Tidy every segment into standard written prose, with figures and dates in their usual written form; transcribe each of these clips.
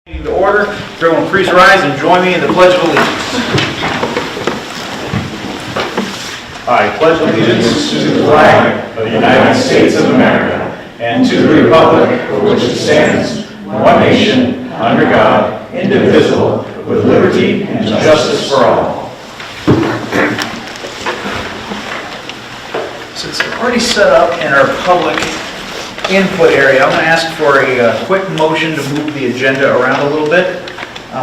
To order. Everyone please rise and join me in the Pledge of Allegiance. I pledge allegiance to the flag of the United States of America and to the republic for which it stands, one nation, under God, indivisible, with liberty and justice for all. Since we're already set up in our public input area, I'm going to ask for a quick motion to move the agenda around a little bit.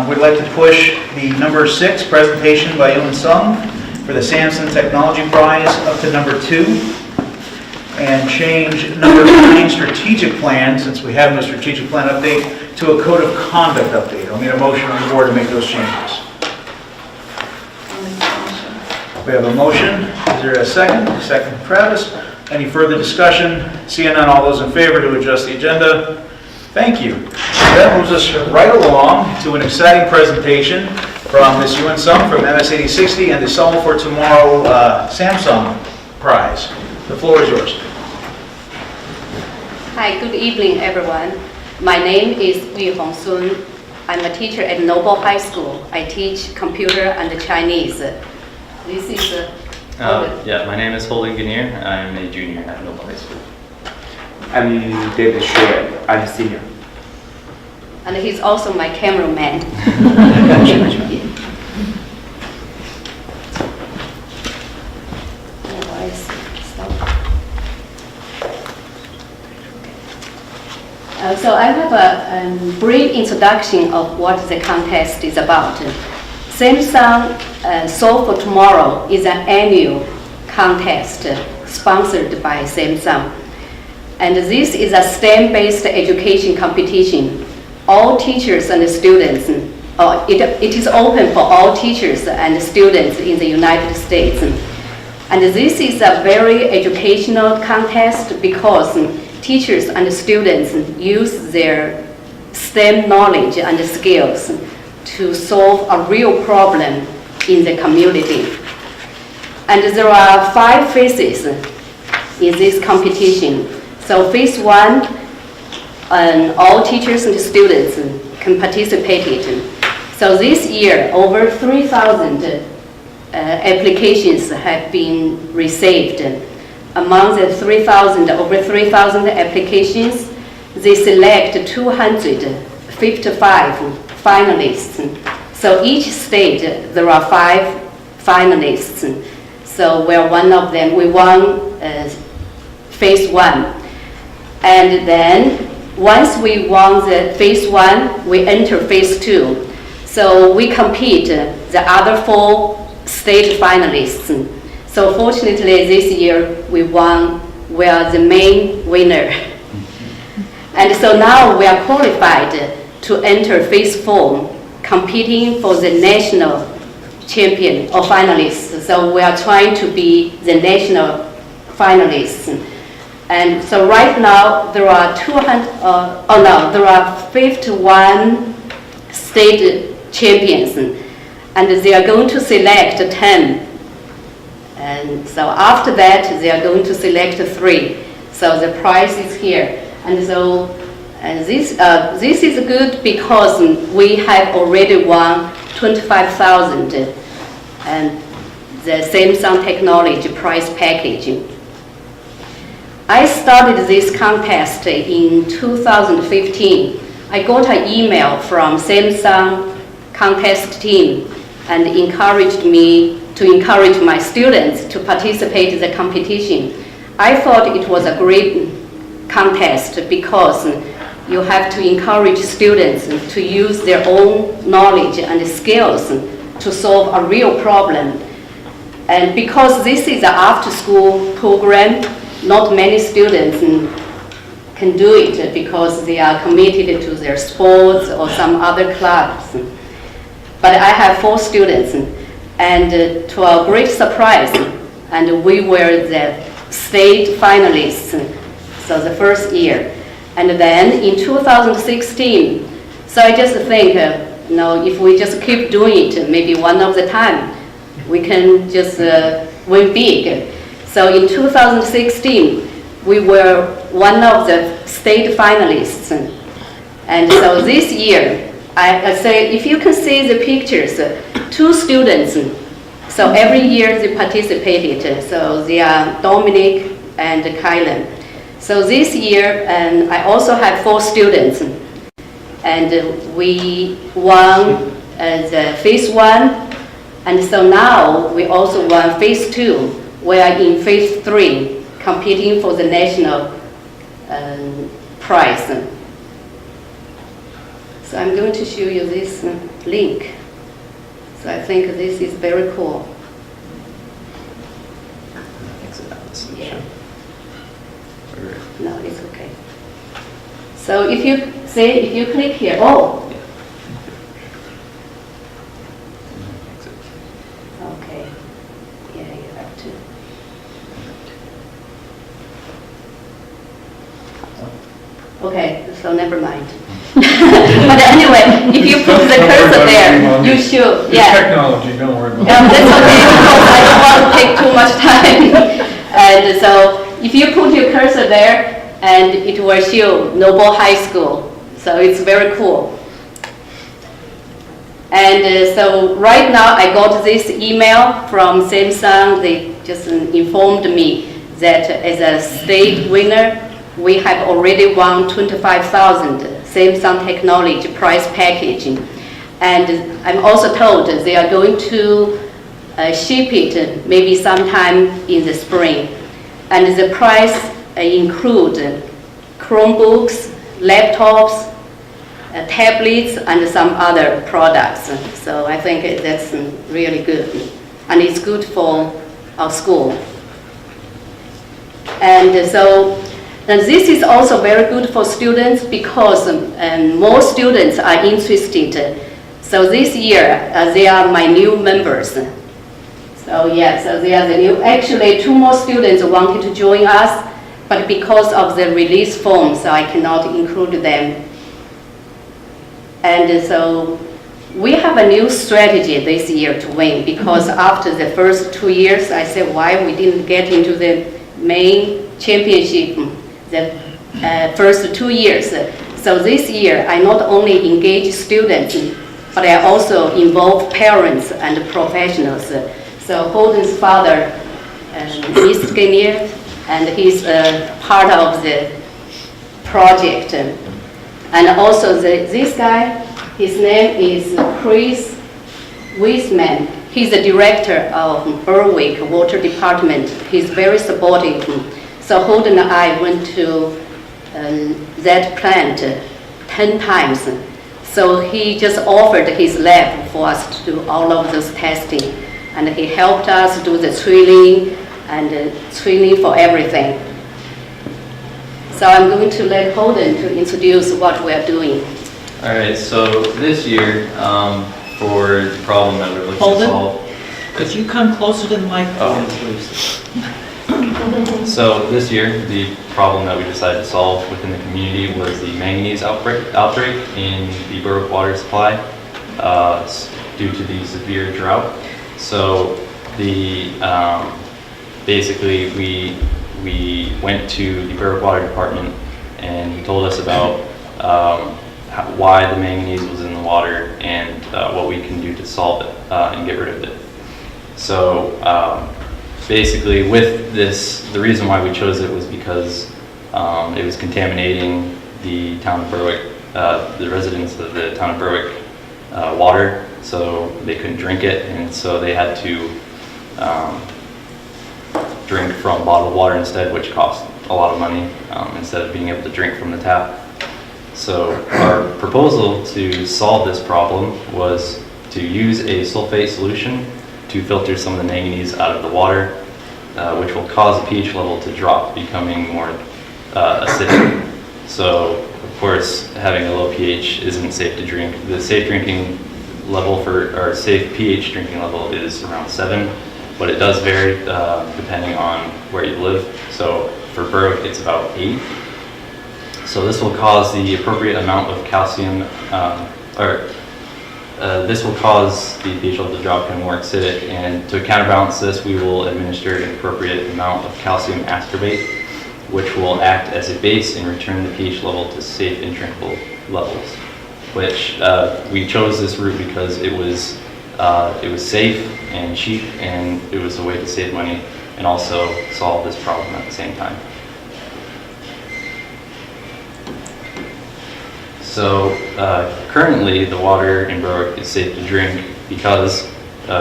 We'd like to push the number 6 presentation by Msad for the Samson Technology Prize up to number 2, and change number 9 strategic plan, since we have no strategic plan update, to a code of conduct update. I'll need a motion on the board to make those changes. We have a motion. Is there a second? Second, Travis. Any further discussion? Seeing none, all those in favor to adjust the agenda? Thank you. That moves us right along to an exciting presentation from Ms. Msad from MS8060 and the Solve for Tomorrow Samsung Prize. The floor is yours. Hi, good evening, everyone. My name is Sun. I'm a teacher at Noble High School. I teach computer and Chinese. This is yeah, my name is Holding Guinier. I'm a junior at Noble High School. I'm David Shui. I'm a senior. and he's also my cameraman. So I have a brief introduction of what the contest is about. Samsung Solve for Tomorrow is an annual contest sponsored by Samsung. And this is a STEM-based education competition. All teachers and students, it is open for all teachers and students in the United States. And this is a very educational contest because teachers and students use their STEM knowledge and skills to solve a real problem in the community. And there are 5 phases in this competition. So phase 1, all teachers and students can participate in. So this year, over 3,000 applications have been received. Among the over 3,000 applications, they select 255 finalists. So each state, there are 5 finalists. So we're one of them. We won phase 1. And then once we won the phase 1, we enter phase 2. So we compete the other 4 state finalists. So fortunately, this year we won. We are the main winner. And so now we are qualified to enter phase 4, competing for the national champion or finalists. So we are trying to be the national finalists. And so right now there are there are 51 state champions, and they are going to select 10. And so after that, they are going to select 3. So the prize is here. And so this is good because we have already won 25,000 and the Samsung Technology prize package. I started this contest in 2015. I got an email from Samsung contest team and encouraged me to encourage my students to participate in the competition. I thought it was a great contest because you have to encourage students to use their own knowledge and skills to solve a real problem. And because this is an after-school program, not many students can do it because they are committed to their sports or some other clubs. But I have 4 students, and to our great surprise, and we were the state finalists, so the first year. And then in 2016, so I just think, if we just keep doing it, maybe one of the time, we can just win big. So in 2016, we were one of the state finalists. And so this year, I say, if you can see the pictures, 2 students, so every year they participated. So they are Dominic and Kylan. So this year, and I also have 4 students, and we won the phase 1, and so now we also won phase 2. We are in phase 3, competing for the national prize. So I'm going to show you this link. So I think this is very cool. Yeah. No, it's okay. So if you click here, okay. Yeah, you have to. Okay, so never mind. But anyway, if you put the cursor there, you should, It's technology, don't worry about it. That's okay, because I don't want to take too much time. And so if you put your cursor there, and it will show Noble High School. So it's very cool. And so right now I got this email from Samsung. They just informed me that as a state winner, we have already won 25,000 Samsung Technology prize package. And I'm also told they are going to ship it maybe sometime in the spring. And the price include Chromebooks, laptops, tablets, and some other products. So I think that's really good. And it's good for our school. And so this is also very good for students because more students are interested. So this year, they are my new members. So yeah, so they are the new. Actually, 2 more students wanted to join us, but because of the release form, so I cannot include them. And so we have a new strategy this year to win, because after the first 2 years, I said why we didn't get into the Maine championship the first 2 years. So this year, I not only engage students, but I also involve parents and professionals. So Holden's father, Mr. Guinier, and he's part of the project. And also this guy, his name is Chris Wiseman. He's the director of Berwick Water Department. He's very supportive. So Holden and I went to that plant 10 times. So he just offered his lab for us to do all of those testing. And he helped us do the training and training for everything. So I'm going to let Holden to introduce what we are doing. All right, so this year, for the problem that we're looking to Holden? solve. Could you come closer to the microphone, please? So this year, the problem that we decided to solve within the community was the manganese outbreak in the Berwick water supply due to the severe drought. So the basically we went to the Berwick Water Department and he told us about why the manganese was in the water and what we can do to solve it and get rid of it. So basically with this, the reason why we chose it was because it was contaminating the town of Berwick, the residents of the town of Berwick water, so they couldn't drink it, and so they had to drink from bottled water instead, which cost a lot of money instead of being able to drink from the tap. So our proposal to solve this problem was to use a sulfate solution to filter some of the manganese out of the water, which will cause the pH level to drop, becoming more acidic. So of course, having a low pH isn't safe to drink. The safe drinking level or safe pH drinking level is around 7, but it does vary depending on where you live. So for Berwick, it's about 8. So this will cause the appropriate amount of calcium, this will cause the pH level to drop and more acidic, and to counterbalance this, we will administer an appropriate amount of calcium ascorbate, which will act as a base and return the pH level to safe and drinkable levels. which we chose this route because it was safe and cheap, and it was a way to save money and also solve this problem at the same time. So currently the water in Berwick is safe to drink because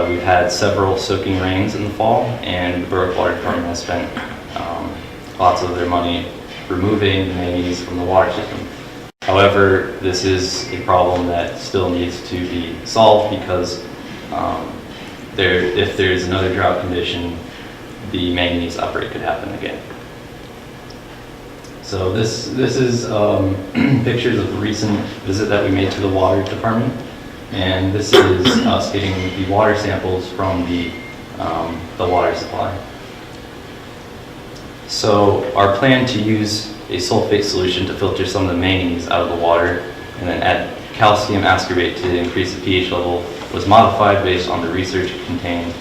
we've had several soaking rains in the fall, and the Berwick Water Department has spent lots of their money removing the manganese from the water system. However, this is a problem that still needs to be solved because if there's another drought condition, the manganese outbreak could happen again. So this is pictures of the recent visit that we made to the water department, and this is us getting the water samples from the water supply. So our plan to use a sulfate solution to filter some of the manganese out of the water and then add calcium ascorbate to increase the pH level was modified based on the research contained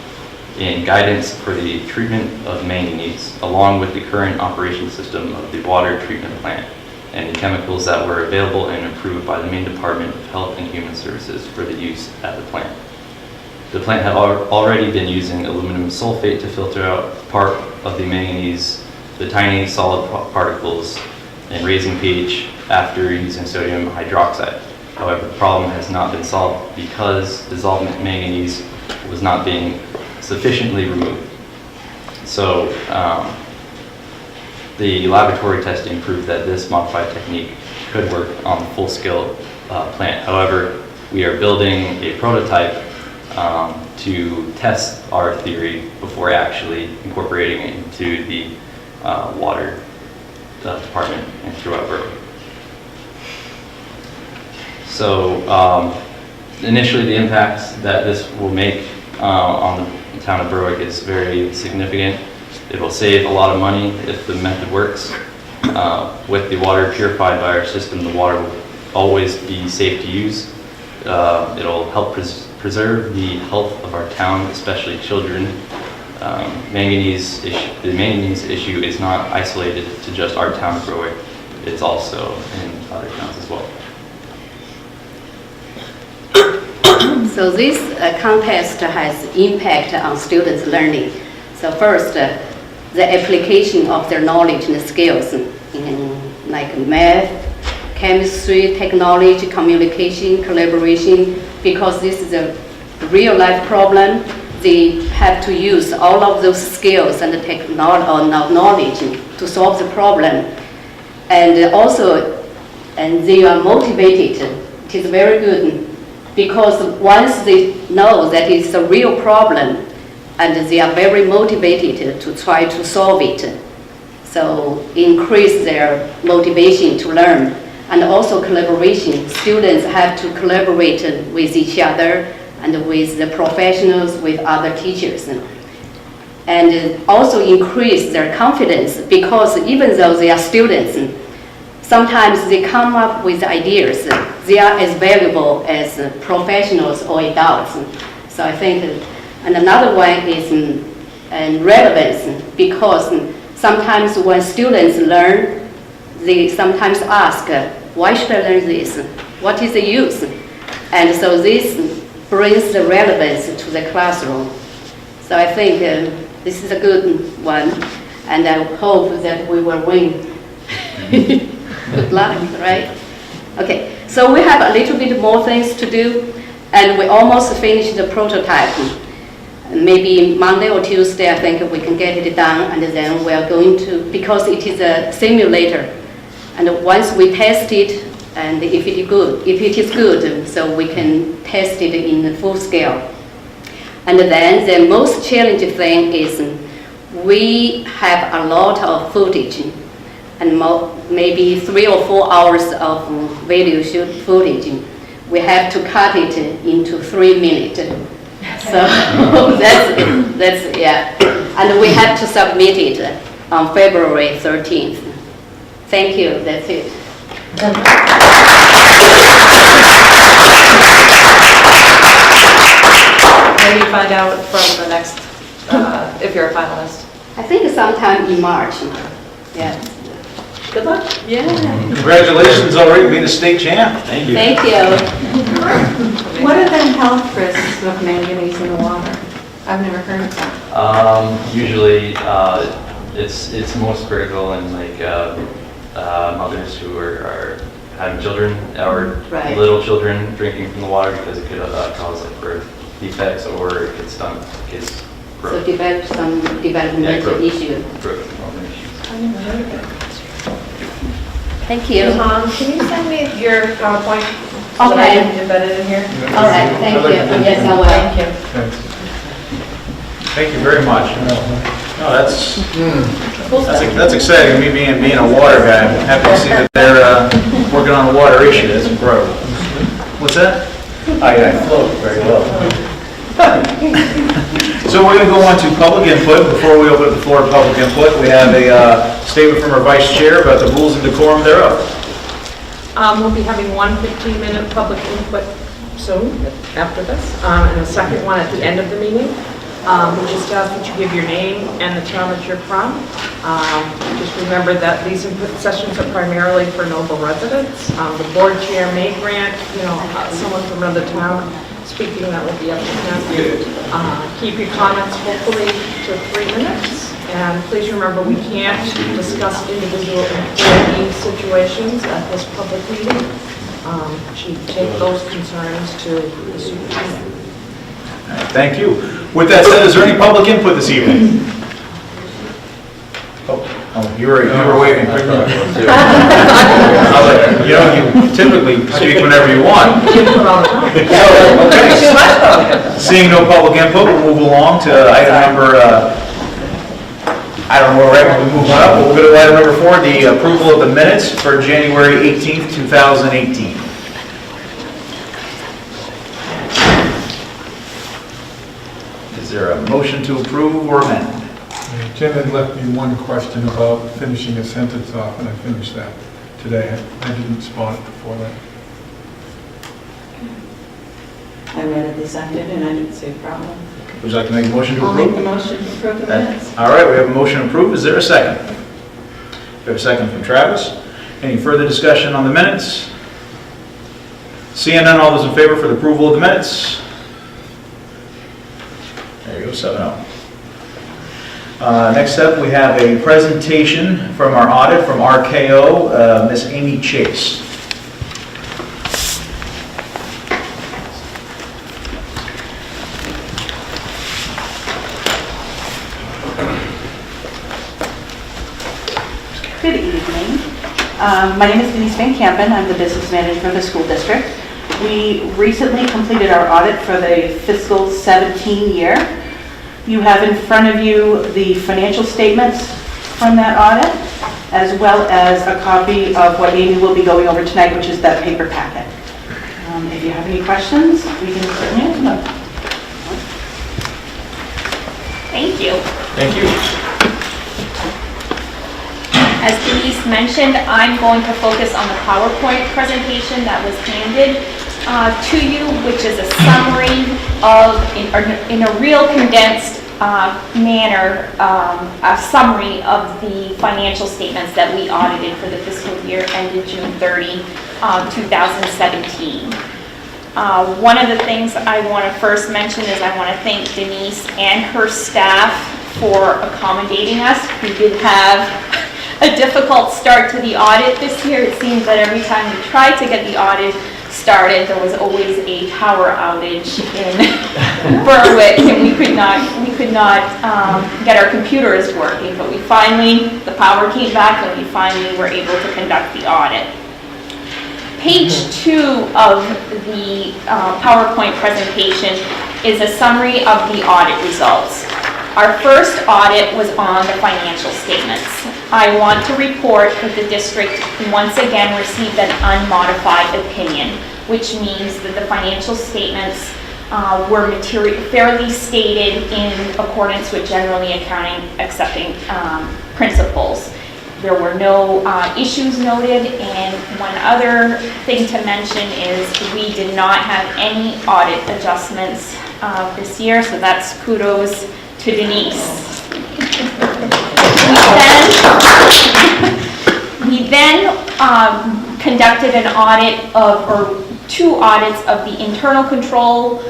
in guidance for the treatment of manganese, along with the current operation system of the water treatment plant and the chemicals that were available and approved by the Maine Department of Health and Human Services for the use at the plant. The plant had already been using aluminum sulfate to filter out part of the manganese, the tiny solid particles, and raising pH after using sodium hydroxide. However, the problem has not been solved because dissolved manganese was not being sufficiently removed. So the laboratory testing proved that this modified technique could work on the full-scale plant. However, we are building a prototype to test our theory before actually incorporating it into the water department and throughout Berwick. So initially the impacts that this will make on the town of Berwick is very significant. It will save a lot of money if the method works. With the water purified by our system, the water will always be safe to use. It'll help preserve the health of our town, especially children. The manganese issue is not isolated to just our town of Berwick. It's also in other towns as well. So this contest has impact on students' learning. So first, the application of their knowledge and skills in like math, chemistry, technology, communication, collaboration, because this is a real-life problem. They have to use all of those skills and the knowledge to solve the problem. And also, and they are motivated. It is very good because once they know that it's a real problem, and they are very motivated to try to solve it. So increase their motivation to learn. And also collaboration. Students have to collaborate with each other and with the professionals, with other teachers. And also increase their confidence because even though they are students, sometimes they come up with ideas. They are as valuable as professionals or adults. So I think, and another one is relevance, because sometimes when students learn, they sometimes ask, why should I learn this? What is the use? And so this brings the relevance to the classroom. So I think this is a good one, and I hope that we will win. Good luck, right? Okay, so we have a little bit more things to do, and we almost finished the prototype. Maybe Monday or Tuesday, I think we can get it done, and then we are going to, because it is a simulator, and once we test it, and if it is good, so we can test it in the full scale. And then the most challenging thing is we have a lot of footage, and maybe 3 or 4 hours of video footage. We have to cut it into 3 minutes. So that's yeah, and we have to submit it on February 13th. Thank you. That's it. When do you find out from the next, if you're a finalist? I think sometime in March. Yeah. Good luck. Yeah. Congratulations already being a state champ. Thank you. Thank you. What are the health risks of manganese in the water? I've never heard of that. Usually, it's most critical in like mothers who are having children or Right. little children drinking from the water because it could cause like birth defects or it could stunt kids' So growth. develop some developmental growth. issue. Growth development issues. I've never heard of it. Thank you. Can you send me your PowerPoint? Okay. Embed it in here? All right, thank you. Yes, I will. Thank you. Thanks. Thank you very much. No, that's exciting, me being a water guy. I'm happy to see that they're working on a water issue, that's incredible. What's that? I float very well. So we're going to go on to public input. Before we open up the floor to public input, we have a statement from our vice chair about the rules and decorum thereof. We'll be having one 15-minute public input soon, after this, and a second one at the end of the meeting. We just ask that you give your name and the town that you're from. Just remember that these input sessions are primarily for Noble residents. The board chair may grant, someone from another town speaking, that will be up to them. Keep your comments hopefully to 3 minutes. And please remember, we can't discuss individual employee situations at this public meeting. You take those concerns to the superintendent. All right, thank you. With that said, is there any public input this evening? Oh, you were waving. You typically speak whenever you want. Okay. Seeing no public input, we'll move along to item number, I don't know where we're moving up, but we'll go to item number 4, the approval of the minutes for January 18th, 2018. Is there a motion to approve or amend? Jim had left me one question about finishing a sentence off, and I finished that today. I didn't spot it before that. I read it this afternoon, I didn't see a problem. Would you like to make a motion to I'll approve? make the motion to approve the minutes. All right, we have a motion to approve. Is there a second? We have a second from Travis. Any further discussion on the minutes? Seeing none, all those in favor for the approval of the minutes? There you go, 7-0. Next up, we have a presentation from our audit from RKO, Ms. Amy Chase. Good evening. My name is Denise Van Kampen. I'm the business manager for the school district. We recently completed our audit for the fiscal 17 year. You have in front of you the financial statements from that audit, as well as a copy of what Amy will be going over tonight, which is that paper packet. If you have any questions, we can certainly answer them. Thank you. Thank you. As Denise mentioned, I'm going to focus on the PowerPoint presentation that was handed to you, which is a summary of, in a real condensed manner, a summary of the financial statements that we audited for the fiscal year ended June 30, 2017. One of the things I want to first mention is I want to thank Denise and her staff for accommodating us. We did have a difficult start to the audit this year. It seems that every time we tried to get the audit started, there was always a power outage in Berwick, and we could not get our computers working. But the power came back, and we finally were able to conduct the audit. Page 2 of the PowerPoint presentation is a summary of the audit results. Our first audit was on the financial statements. I want to report that the district once again received an unmodified opinion, which means that the financial statements were fairly stated in accordance with generally accepting principles. There were no issues noted, and one other thing to mention is we did not have any audit adjustments this year, so that's kudos to Denise. We then conducted an audit of, or 2 audits of the internal control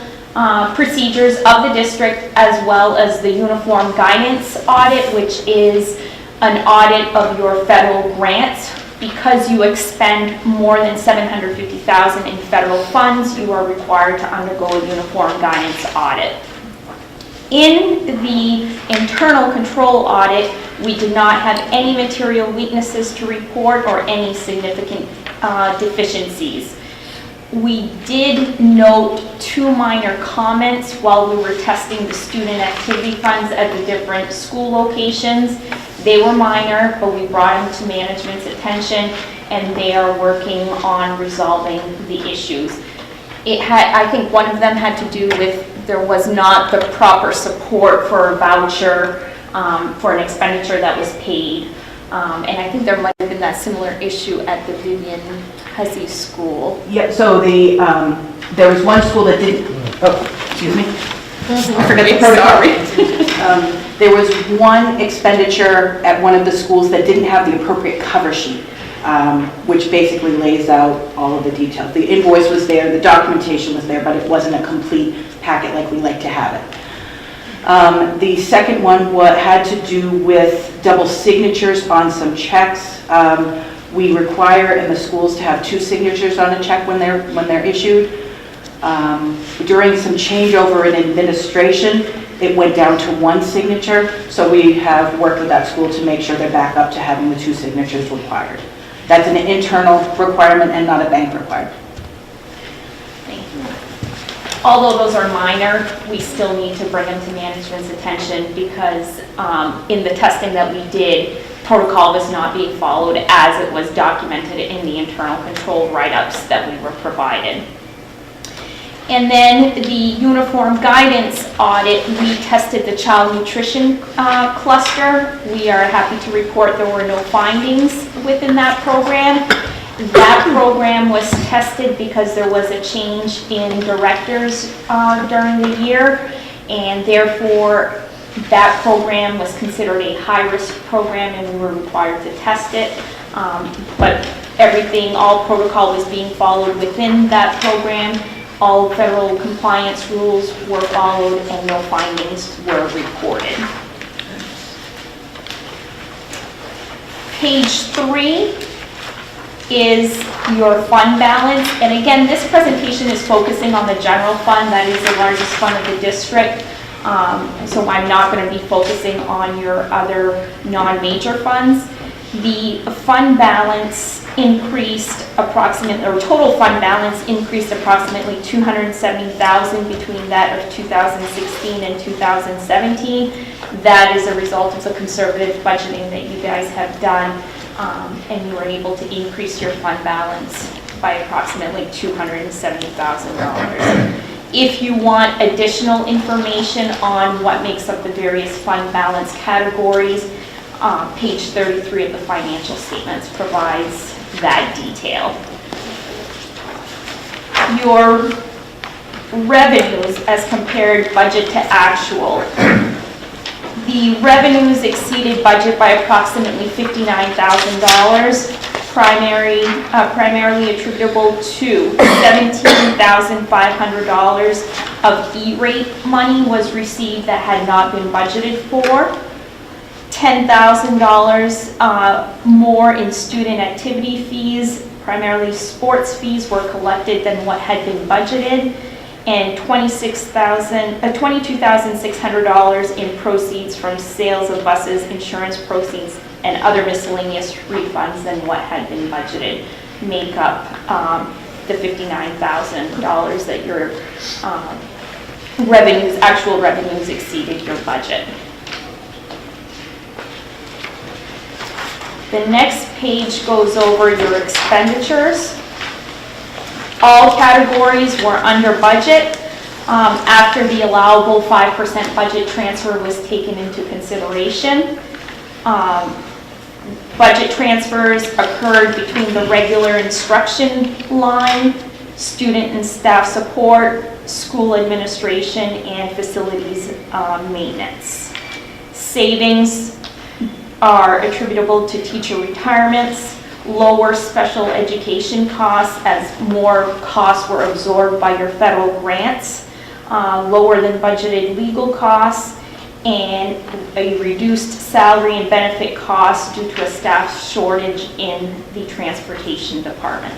procedures of the district, as well as the uniform guidance audit, which is an audit of your federal grants. Because you expend more than $750,000 in federal funds, you are required to undergo a uniform guidance audit. In the internal control audit, we did not have any material weaknesses to report or any significant deficiencies. We did note 2 minor comments while we were testing the student activity funds at the different school locations. They were minor, but we brought them to management's attention, and they are working on resolving the issues. I think one of them had to do with there was not the proper support for a voucher for an expenditure that was paid. And I think there might have been that similar issue at the Vivian Hussey School. Yeah, so there was one school that didn't, excuse me. I forgot the protocol. There was one expenditure at one of the schools that didn't have the appropriate cover sheet, which basically lays out all of the details. The invoice was there, the documentation was there, but it wasn't a complete packet like we like to have it. The second one had to do with double signatures on some checks. We require in the schools to have 2 signatures on a check when they're issued. During some changeover in administration, it went down to 1 signature, so we have worked with that school to make sure they're back up to having the 2 signatures required. That's an internal requirement and not a bank requirement. Thank you. Although those are minor, we still need to bring them to management's attention because in the testing that we did, protocol was not being followed as it was documented in the internal control write-ups that we were provided. And then the uniform guidance audit, we tested the child nutrition cluster. We are happy to report there were no findings within that program. That program was tested because there was a change in directors during the year, and therefore that program was considered a high-risk program and we were required to test it. But everything, all protocol was being followed within that program. All federal compliance rules were followed and no findings were reported. Page 3 is your fund balance. And again, this presentation is focusing on the general fund. That is the largest fund of the district. So I'm not going to be focusing on your other non-major funds. The fund balance increased approximately, or total fund balance increased approximately $270,000 between that of 2016 and 2017. That is a result of the conservative budgeting that you guys have done, and you were able to increase your fund balance by approximately $270,000. If you want additional information on what makes up the various fund balance categories, page 33 of the financial statements provides that detail. Your revenues as compared budget to actual. The revenues exceeded budget by approximately $59,000, primarily attributable to $17,500 of E-rate money was received that had not been budgeted for. $10,000 more in student activity fees, primarily sports fees, were collected than what had been budgeted, and $22,600 in proceeds from sales of buses, insurance proceeds, and other miscellaneous refunds than what had been budgeted make up the $59,000 that your actual revenues exceeded your budget. The next page goes over your expenditures. All categories were under budget after the allowable 5% budget transfer was taken into consideration. Budget transfers occurred between the regular instruction line, student and staff support, school administration, and facilities maintenance. Savings are attributable to teacher retirements, lower special education costs as more costs were absorbed by your federal grants, lower than budgeted legal costs, and a reduced salary and benefit costs due to a staff shortage in the transportation department.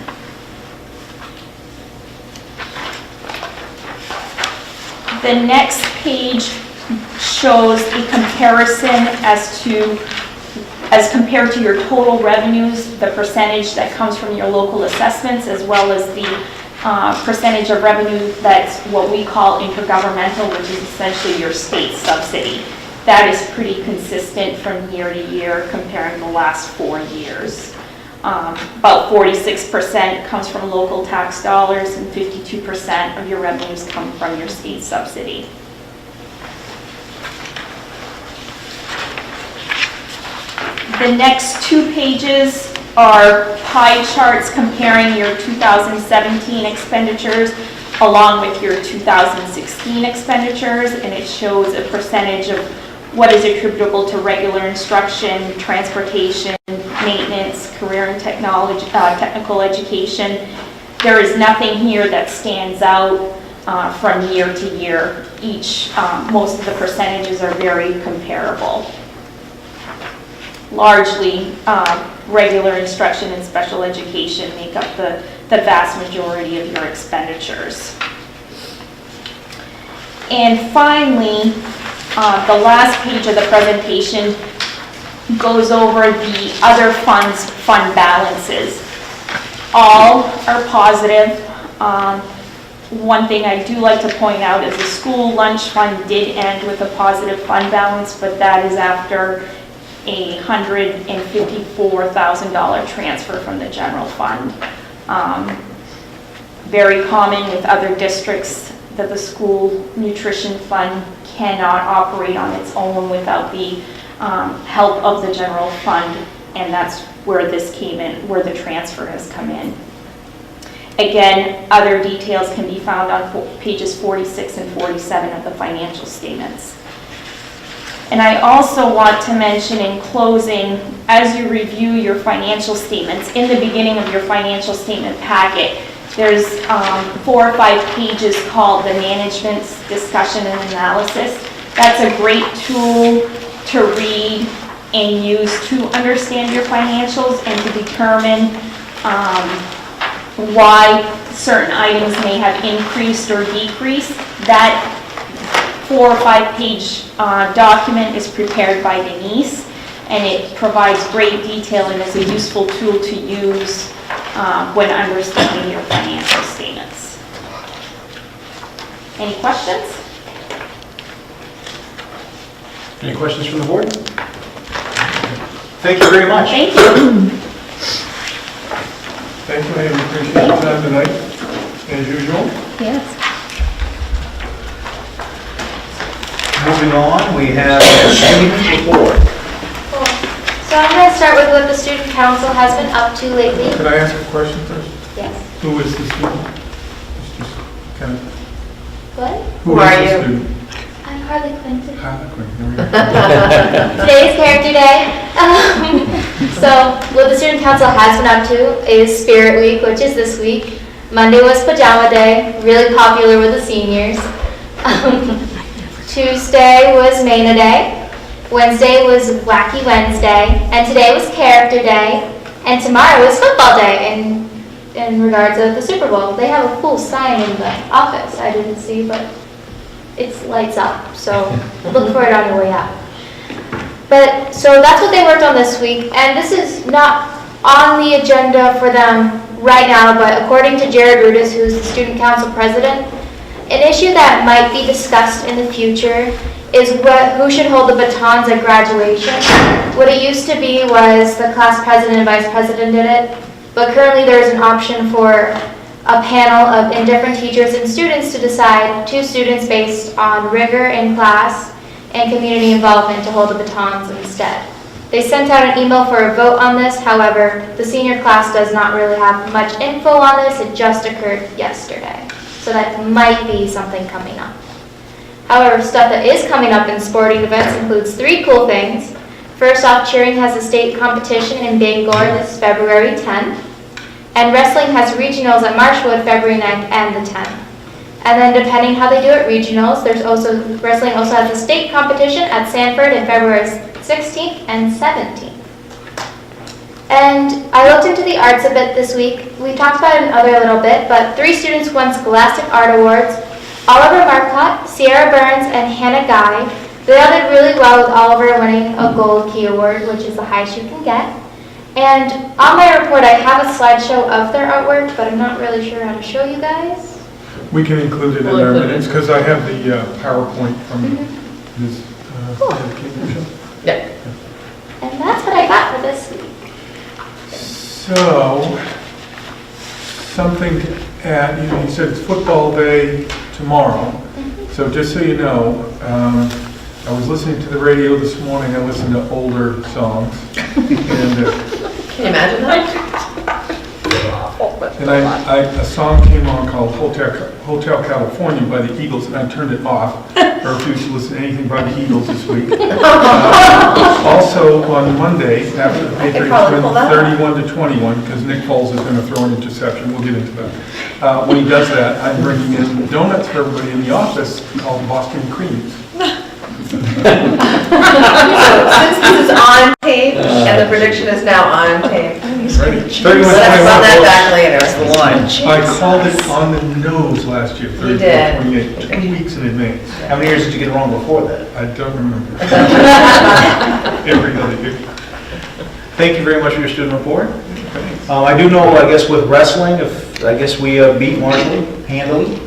The next page shows a comparison as compared to your total revenues, the percentage that comes from your local assessments, as well as the percentage of revenue that's what we call intergovernmental, which is essentially your state subsidy. That is pretty consistent from year to year comparing the last 4 years. About 46% comes from local tax dollars and 52% of your revenues come from your state subsidy. The next 2 pages are pie charts comparing your 2017 expenditures along with your 2016 expenditures, and it shows a percentage of what is attributable to regular instruction, transportation, maintenance, career and technical education. There is nothing here that stands out from year to year. Most of the percentages are very comparable. Largely, regular instruction and special education make up the vast majority of your expenditures. And finally, the last page of the presentation goes over the other funds fund balances. All are positive. One thing I do like to point out is the school lunch fund did end with a positive fund balance, but that is after a $154,000 transfer from the general fund. Very common with other districts that the school nutrition fund cannot operate on its own without the help of the general fund, and that's where this came in, where the transfer has come in. Again, other details can be found on pages 46 and 47 of the financial statements. And I also want to mention in closing, as you review your financial statements, in the beginning of your financial statement packet, there's 4 or 5 pages called the Management's Discussion and Analysis. That's a great tool to read and use to understand your financials and to determine why certain items may have increased or decreased. That 4 or 5 page document is prepared by Denise, and it provides great detail and is a useful tool to use when understanding your financial statements. Any questions? Any questions from the board? Thank you very much. Thank you. Thank you, I appreciate your time tonight, as usual. Yes. Moving on, we have student report. Cool. So I'm going to start with what the student council has been up to lately. Could I ask a question first? Yes. Who is the student? Just kind of, What? who is the student? I'm Harley Clinton. Harley Quinn, there we go. Today is character day. So what the student council has been up to is Spirit Week, which is this week. Monday was Pajama Day, really popular with the seniors. Tuesday was Maine Day. Wednesday was Wacky Wednesday. And today was Character Day. And tomorrow is Football Day in regards of the Super Bowl. They have a full sign in the office I didn't see, but it's lights up. So look for it on your way out. But so that's what they worked on this week. And this is not on the agenda for them right now, but according to Jared Rudis, who's the student council president, an issue that might be discussed in the future is who should hold the batons at graduation. What it used to be was the class president and vice president did it, but currently there's an option for a panel of indifferent teachers and students to decide 2 students based on rigor in class and community involvement to hold the batons instead. They sent out an email for a vote on this, however, the senior class does not really have much info on this, it just occurred yesterday. So that might be something coming up. However, stuff that is coming up in sporting events includes 3 cool things. First off, cheering has a state competition in Bangor this February 10th. And wrestling has regionals at Marshwood February 9th and the 10th. And then depending how they do at regionals, wrestling also has a state competition at Sanford in February 16th and 17th. And I looked into the arts a bit this week. We talked about it in other a little bit, but 3 students won Scholastic Art Awards: Oliver Marcotte, Sierra Burns, and Hannah Guy. They all did really well, with Oliver winning a Gold Key Award, which is the highest you can get. And on my report, I have a slideshow of their artwork, but I'm not really sure how to show you guys. We can include it in our minutes, because I have the PowerPoint from Ms. Cambridge. Yeah. And that's what I got for this week. So, something to add, you said it's football day tomorrow. So just so you know, I was listening to the radio this morning. I listened to older songs. And, Can you imagine that? and a song came on called Hotel California by the Eagles, and I turned it off. I refused to listen to anything by the Eagles this week. Also, on Monday, after the Patriots win 31-21, because Nick Foles is going to throw an interception, we'll get into that. When he does that, I'm bringing in donuts for everybody in the office called Boston Creams. So since this is on tape, and the prediction is now on tape, Ready? let's run that back later. That's the line. I called it on the nose last year, You did. 34-28, 2 weeks in advance. How many years did you get it wrong before that? I don't remember. Every other year. Thank you very much for your student report. I do know, I guess with wrestling, I guess we beat Marshall handily.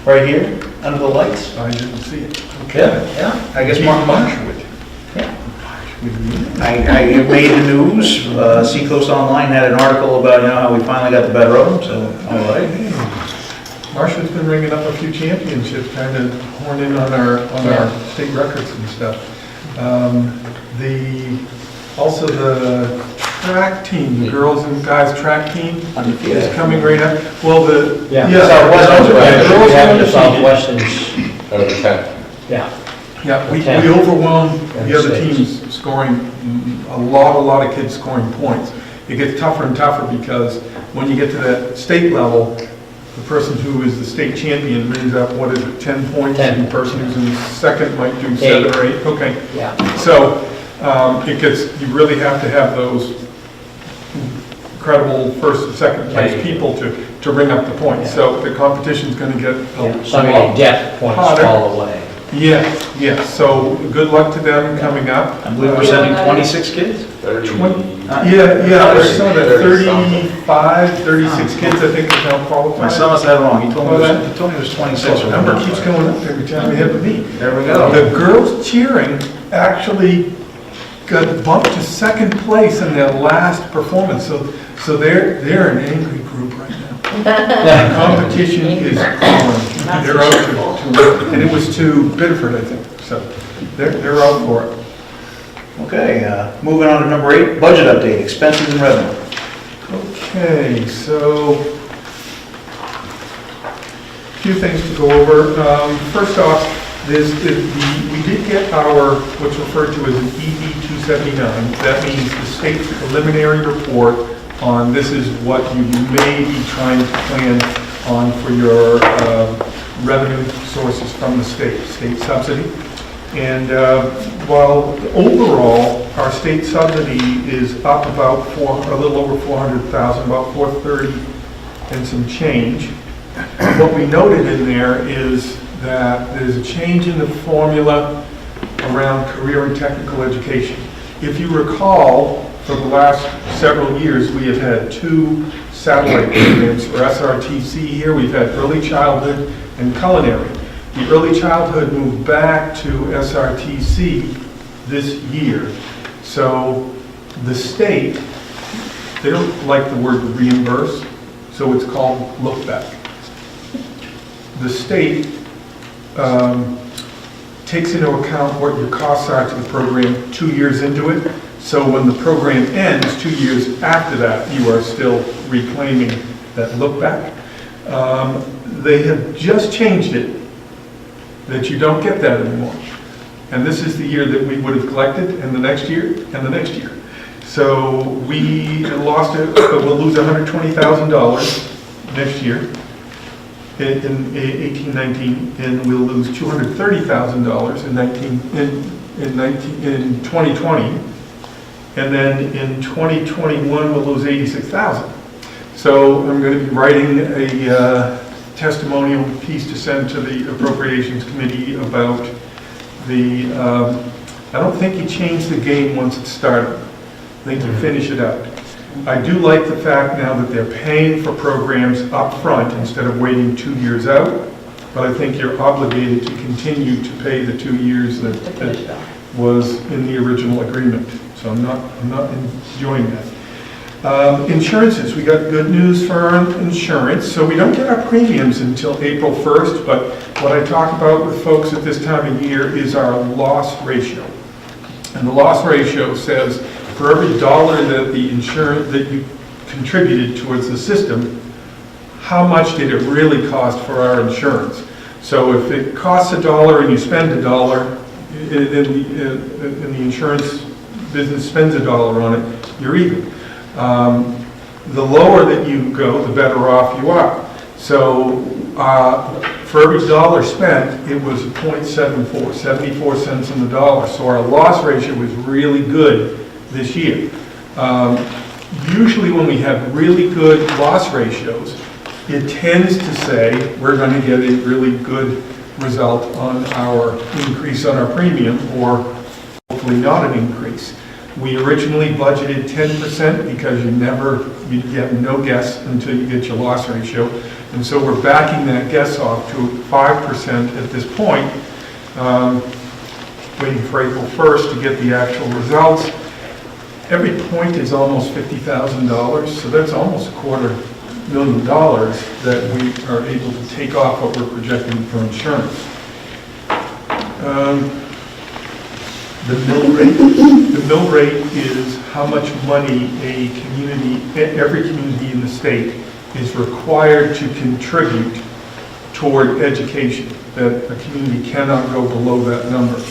Right here, under the lights. I didn't see it. Yeah. I guess Marshwood. Yeah. I made the news. Seacoast Online had an article about how we finally got the better of them. So all right. Marshwood's been ringing up a few championships, trying to horn in on our state records and stuff. Also the track team, the girls and guys track team is coming right up. Well, the We have the girls Southwestern's over 10. Yeah, we overwhelmed the other teams, scoring a lot of kids scoring points. It gets tougher and tougher because when you get to that state level, the person who is the state champion brings up, 10 points, and the person who's in second might do 7 or 8. Okay. Yeah. So you really have to have those incredible first and second place people to bring up the points. So the competition's going to get Some of your depth points hotter. fall away. Yeah. So good luck to them coming up. I believe we're sending 26 kids. there's some of that 35, 36 kids I think are now qualified. My son must have it wrong. He told me it was 26. The number keeps going up every time we have a meet. There we go. The girls cheering actually got bumped to second place in their last performance. So they're an angry group right now. The competition is on. They're out to and it was to Biddeford, I think. So they're out for it. Okay, moving on to number 8, budget update, expenses and revenue. Okay, so a few things to go over. First off, we did get our, what's referred to as an ED 279. That means the state's preliminary report on this is what you may be trying to plan on for your revenue sources from the state subsidy. And while overall our state subsidy is up about a little over 400,000, about 430 and some change, what we noted in there is that there's a change in the formula around career and technical education. If you recall, for the last several years, we have had 2 satellite programs for SRTC here. We've had early childhood and culinary. The early childhood moved back to SRTC this year. So the state, they don't like the word reimburse, so it's called look back. The state takes into account what your costs are to the program 2 years into it. So when the program ends 2 years after that, you are still reclaiming that look back. They have just changed it that you don't get that anymore. And this is the year that we would have collected, and the next year, and the next year. So we lost it, we'll lose $120,000 next year in 18-19, and we'll lose $230,000 in 2020. And then in 2021, we'll lose $86,000. So I'm going to be writing a testimonial piece to send to the Appropriations Committee about the, I don't think you change the game once it started. I think you finish it out. I do like the fact now that they're paying for programs up front instead of waiting 2 years out, but I think you're obligated to continue to pay the 2 years that was in the original agreement. So I'm not enjoying that. Insurances, we got good news for our insurance. So we don't get our premiums until April 1st, but what I talk about with folks at this time of year is our loss ratio. And the loss ratio says for every dollar that the insurance that you contributed towards the system, how much did it really cost for our insurance? So if it costs $1 and you spend $1, and the insurance business spends $1 on it, you're even. The lower that you go, the better off you are. So for every dollar spent, it was 0.74, 74 cents on the dollar. So our loss ratio was really good this year. Usually when we have really good loss ratios, it tends to say we're going to get a really good result on our increase on our premium, or hopefully not an increase. We originally budgeted 10% because you get no guess until you get your loss ratio. And so we're backing that guess off to 5% at this point, waiting for April 1st to get the actual results. Every point is almost $50,000, so that's almost $250,000 that we are able to take off what we're projecting for insurance. The mill rate is how much money every community in the state is required to contribute toward education, that a community cannot go below that number.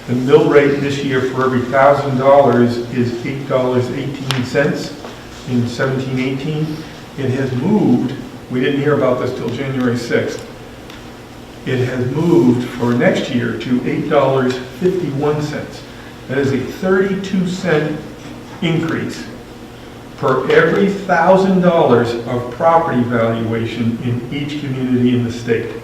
The mill rate this year for every $1,000 is $8.18 in 17-18. It has moved, we didn't hear about this till January 6th, it has moved for next year to $8.51. That is a 32-cent increase per every $1,000 of property valuation in each community in the state.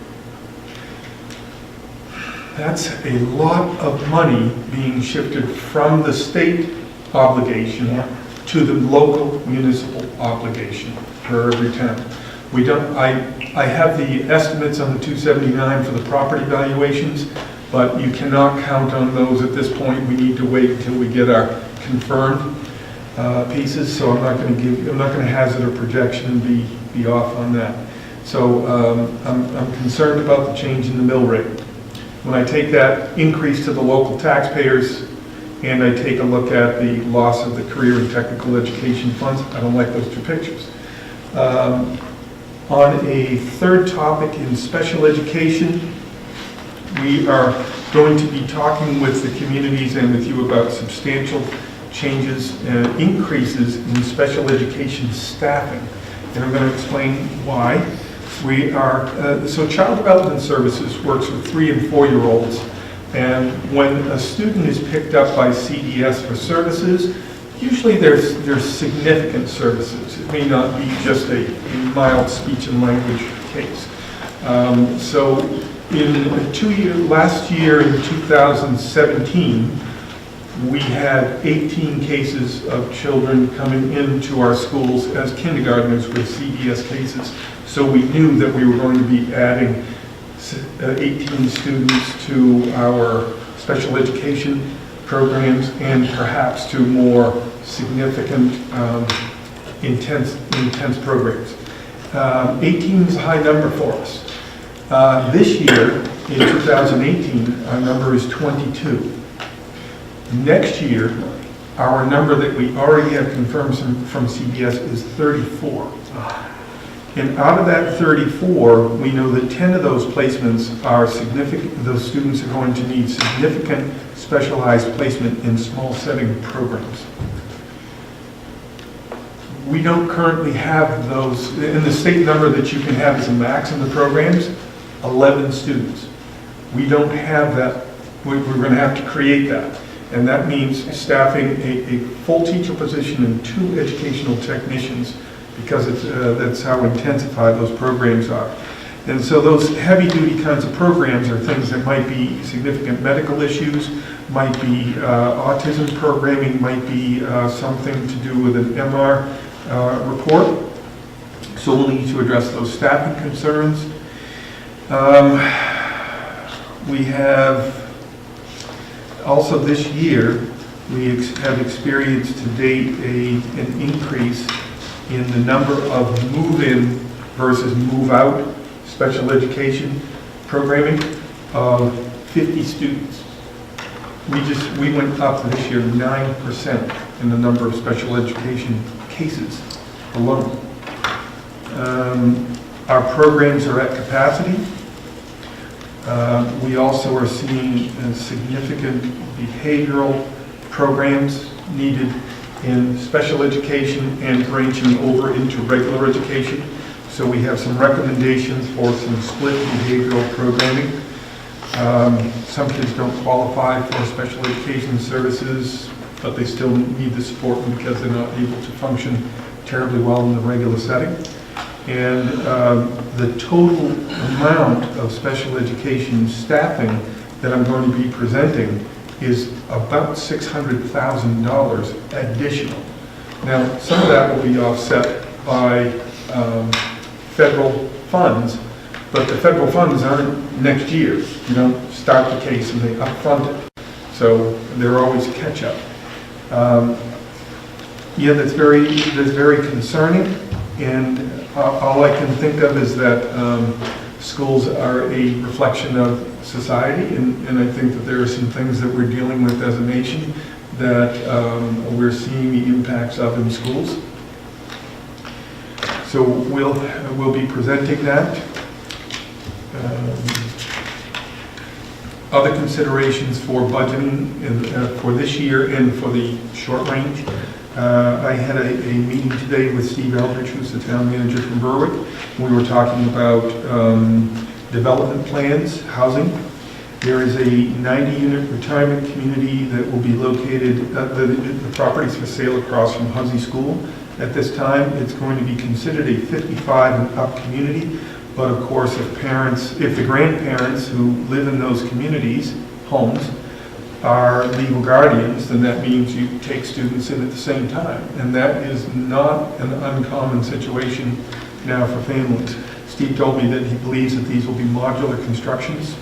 That's a lot of money being shifted from the state obligation to the local municipal obligation for every town. We don't. I have the estimates on the 279 for the property valuations, but you cannot count on those at this point. We need to wait until we get our confirmed pieces. So I'm not going to hazard a projection and be off on that. So I'm concerned about the change in the mill rate. When I take that increase to the local taxpayers and I take a look at the loss of the career and technical education funds, I don't like those two pictures. On a third topic in special education, we are going to be talking with the communities and with you about substantial changes and increases in special education staffing. And I'm going to explain why. We are, so Child Development Services works with 3- and 4-year-olds, and when a student is picked up by CDS for services, usually there's significant services. It may not be just a mild speech and language case. So last year in 2017, we had 18 cases of children coming into our schools as kindergartners with CDS cases. So we knew that we were going to be adding 18 students to our special education programs and perhaps to more significant intense programs. 18 is a high number for us. This year, in 2018, our number is 22. Next year, our number that we already have confirmed from CBS is 34. And out of that 34, we know that 10 of those placements are significant, those students are going to need significant specialized placement in small setting programs. We don't currently have those, in the state number that you can have as a max in the programs, 11 students. We don't have that, we're going to have to create that. And that means staffing a full teacher position and 2 educational technicians, because that's how intensified those programs are. And so those heavy-duty kinds of programs are things that might be significant medical issues, might be autism programming, might be something to do with an MR report. So we'll need to address those staffing concerns. We have also this year, we have experienced to date an increase in the number of move-in versus move-out special education programming of 50 students. We went up this year 9% in the number of special education cases alone. Our programs are at capacity. We also are seeing significant behavioral programs needed in special education and branching over into regular education. So we have some recommendations for some split behavioral programming. Some kids don't qualify for special education services, but they still need the support because they're not able to function terribly well in the regular setting. And the total amount of special education staffing that I'm going to be presenting is about $600,000 additional. Now, some of that will be offset by federal funds, but the federal funds aren't next year. You don't start the case and they upfront it. So they're always catch-up. Yeah, that's very concerning, and all I can think of is that schools are a reflection of society, and I think that there are some things that we're dealing with as a nation that we're seeing the impacts of in schools. So we'll be presenting that. Other considerations for budgeting for this year and for the short range. I had a meeting today with Steve Eldridge, who's the town manager from Berwick. We were talking about development plans, housing. There is a 90-unit retirement community that will be located, the property's for sale across from Hussey School. At this time, it's going to be considered a 55 and up community, but of course if the grandparents who live in those communities, homes, are legal guardians, then that means you take students in at the same time. And that is not an uncommon situation now for families. Steve told me that he believes that these will be modular constructions.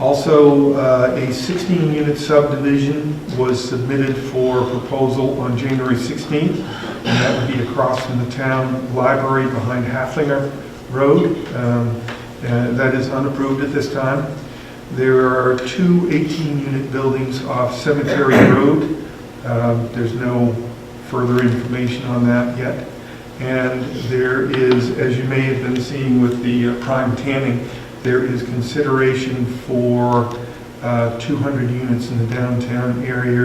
Also, a 16-unit subdivision was submitted for proposal on January 16th, and that would be across from the town library behind Haflinger Road. That is unapproved at this time. There are 2 18-unit buildings off Cemetery Road. There's no further information on that yet. And there is, as you may have been seeing with the prime tanning, there is consideration for 200 units in the downtown area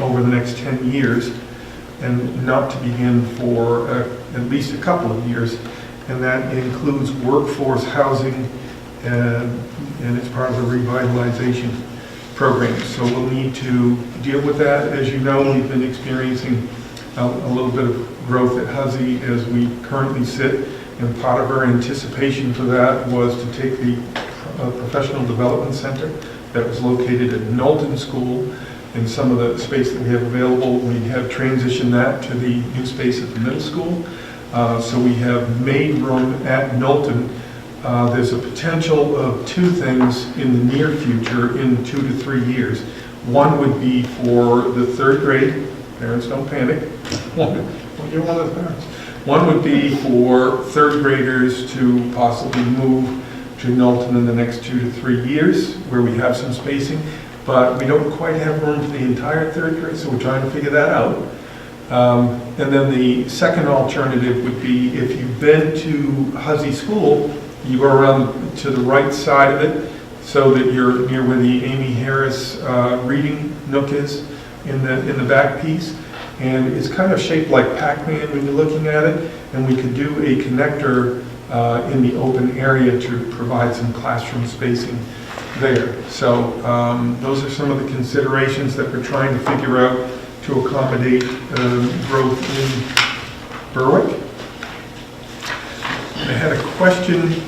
over the next 10 years, and not to begin for at least a couple of years. And that includes workforce housing, and it's part of the revitalization program. So we'll need to deal with that. As you know, we've been experiencing a little bit of growth at Hussey as we currently sit, and part of our anticipation for that was to take the professional development center that was located at Knowlton School, and some of the space that we have available, we have transitioned that to the new space at the middle school. So we have made room at Knowlton. There's a potential of 2 things in the near future, in 2 to 3 years. One would be for the 3rd grade. Parents, don't panic. You're one of the parents. One would be for 3rd graders to possibly move to Knowlton in the next 2 to 3 years, where we have some spacing, but we don't quite have room for the entire 3rd grade, so we're trying to figure that out. And then the second alternative would be if you've been to Huzzy School, you go around to the right side of it so that you're near where the Amy Harris reading nook is in the back piece. And it's kind of shaped like Pac-Man when you're looking at it, and we could do a connector in the open area to provide some classroom spacing there. So those are some of the considerations that we're trying to figure out to accommodate growth in Berwick. I had a question,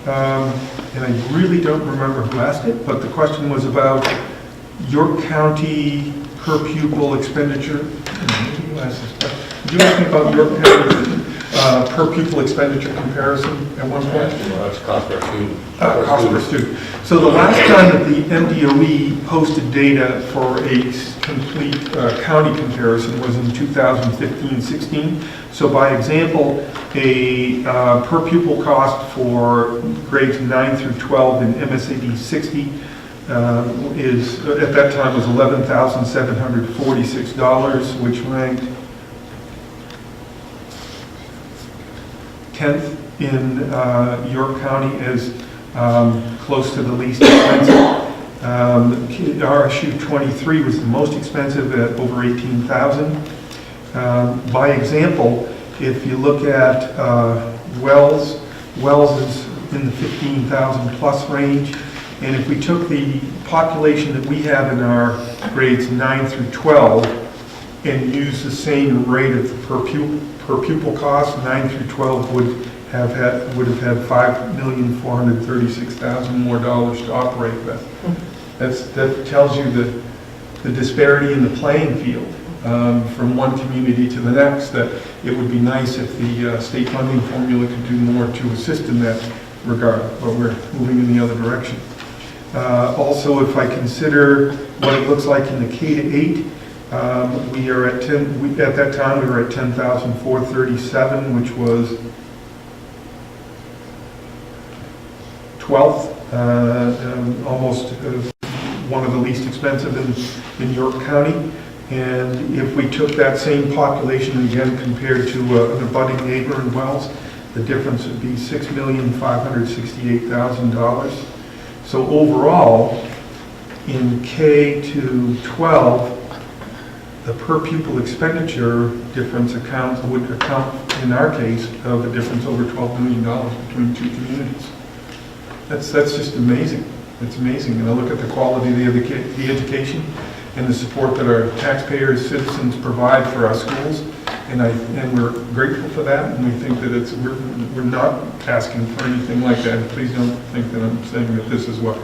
and I really don't remember who asked it, but the question was about York County per pupil expenditure. Who asked this question? Did you ask me about York County per pupil expenditure comparison at one point? That's cost per student. Cost per student. So the last time that the MDOE posted data for a complete county comparison was in 2015-16. So by example, a per pupil cost for grades 9 through 12 in MSAD 60 is, at that time, was $11,746, which ranked 10th in York County as close to the least expensive. RSU 23 was the most expensive at over $18,000. By example, if you look at Wells is in the 15,000 plus range. And if we took the population that we have in our grades 9 through 12 and used the same rate of per pupil cost, 9 through 12 would have had $5,436,000 more dollars to operate with. That tells you the disparity in the playing field from one community to the next, that it would be nice if the state funding formula could do more to assist in that regard, but we're moving in the other direction. Also, if I consider what it looks like in the K to 8, we are at at that time we were at 10,437, which was 12th, almost one of the least expensive in York County. And if we took that same population again compared to an abutting neighbor in Wells, the difference would be $6,568,000. So overall, in K to 12, the per pupil expenditure difference would account, in our case, of a difference over $12 million between two communities. That's just amazing. It's amazing. And I look at the quality of the education and the support that our taxpayers, citizens provide for our schools, and we're grateful for that. And we think that we're not asking for anything like that. Please don't think that I'm saying that this is what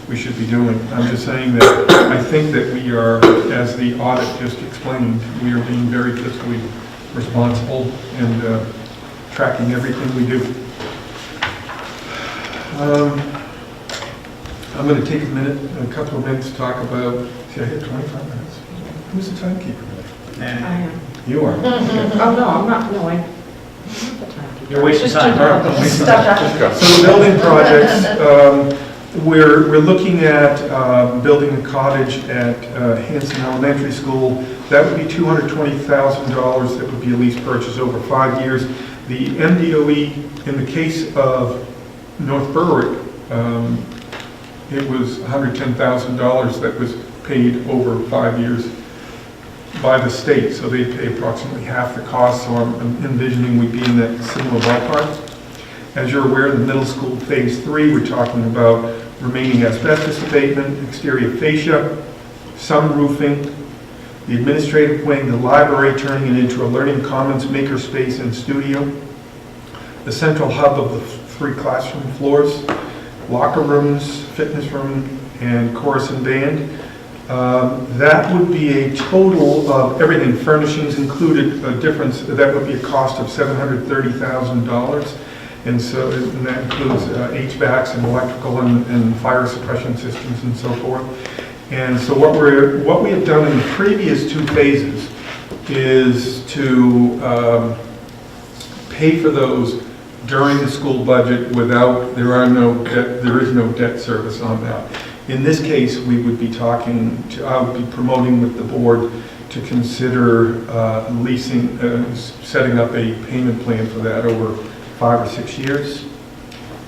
we should be doing. I'm just saying that I think that we are, as the audit just explained, we are being very fiscally responsible and tracking everything we do. I'm going to take a couple of minutes to talk about, see, I hit 25 minutes. Who's the timekeeper? I am. You are. Oh, no, I'm not, no, I'm not the timekeeper. You're wasting time. So the building projects, we're looking at building a cottage at Hanson Elementary School. That would be $220,000. That would be a lease purchase over 5 years. The MDOE, in the case of North Berwick, it was $110,000 that was paid over 5 years by the state, so they pay approximately half the cost, so I'm envisioning we'd be in that similar ballpark. As you're aware, in the middle school phase 3, we're talking about remaining asbestos abatement, exterior fascia, some roofing, the administrative wing, the library, turning it into a learning commons makerspace and studio, the central hub of the 3 classroom floors, locker rooms, fitness room, and chorus and band. That would be a total of everything, furnishings included, a difference, that would be a cost of $730,000. And that includes HVACs and electrical and fire suppression systems and so forth. And so what we have done in the previous 2 phases is to pay for those during the school budget without, there is no debt service on that. In this case, we would be I would be promoting with the board to consider leasing, setting up a payment plan for that over 5 or 6 years.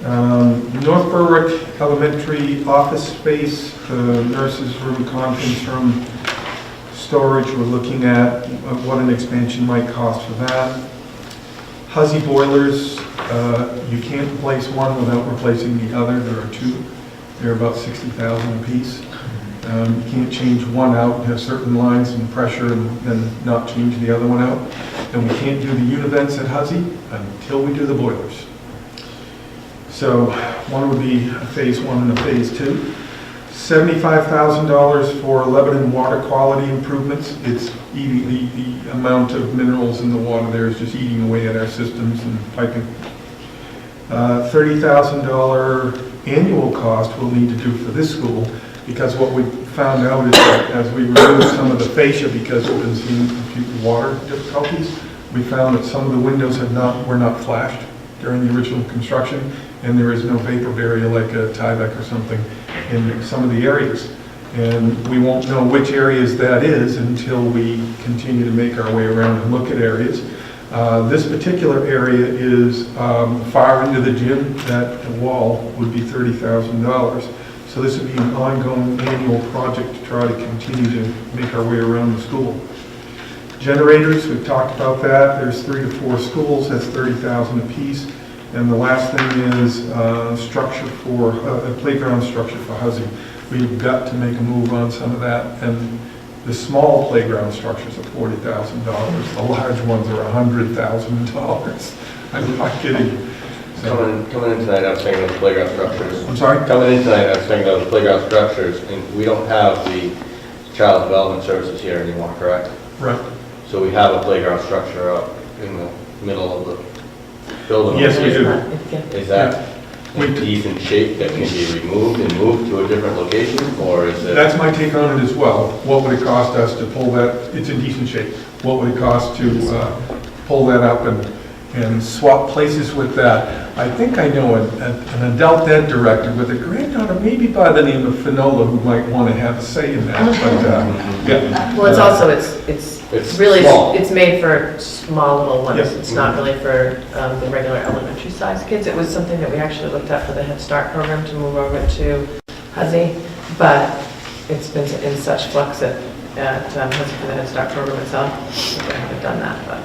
North Berwick Elementary office space, the nurses' room, conference room, storage, we're looking at what an expansion might cost for that. Huzzy boilers, you can't replace one without replacing the other. There are two. They're about $60,000 a piece. You can't change one out, have certain lines and pressure, and then not change the other one out. And we can't do the univents at Huzzy until we do the boilers. So one would be a phase 1 and a phase 2. $75,000 for Lebanon water quality improvements. It's eating, the amount of minerals in the water there is just eating away at our systems and piping. $30,000 annual cost we'll need to do for this school, because what we found out is that as we removed some of the fascia, because we've been seeing a few water difficulties, we found that some of the windows were not flashed during the original construction, and there is no vapor barrier like a Tyvek or something in some of the areas. And we won't know which areas that is until we continue to make our way around and look at areas. This particular area is far into the gym. That wall would be $30,000. So this would be an ongoing annual project to try to continue to make our way around the school. Generators, we've talked about that. There's 3 to 4 schools, that's $30,000 a piece. And the last thing is structure for, a playground structure for Huzzy. We've got to make a move on some of that. And the small playground structures are $40,000. The large ones are $100,000. I'm not kidding you. So, Coming in tonight, I was thinking of the playground structures. I'm sorry? Coming in tonight, I was thinking of the playground structures, and we don't have the child development services here anymore, correct? Right. So we have a playground structure up in the middle of the building. Yes, we do. Is that in decent shape that can be removed and moved to a different location, or is it? That's my take on it as well. What would it cost us to pull that? It's in decent shape. What would it cost to pull that up and swap places with that? I think I know an adult ed director with a granddaughter, maybe by the name of Finola, who might want to have a say in that. But yeah. Well, it's also, it's really, small. it's made for small little ones. Yes. It's not really for the regular elementary size kids. It was something that we actually looked at for the Head Start program to move over to Huzzy, but it's been in such flux at Huzzy for the Head Start program itself. We haven't done that, but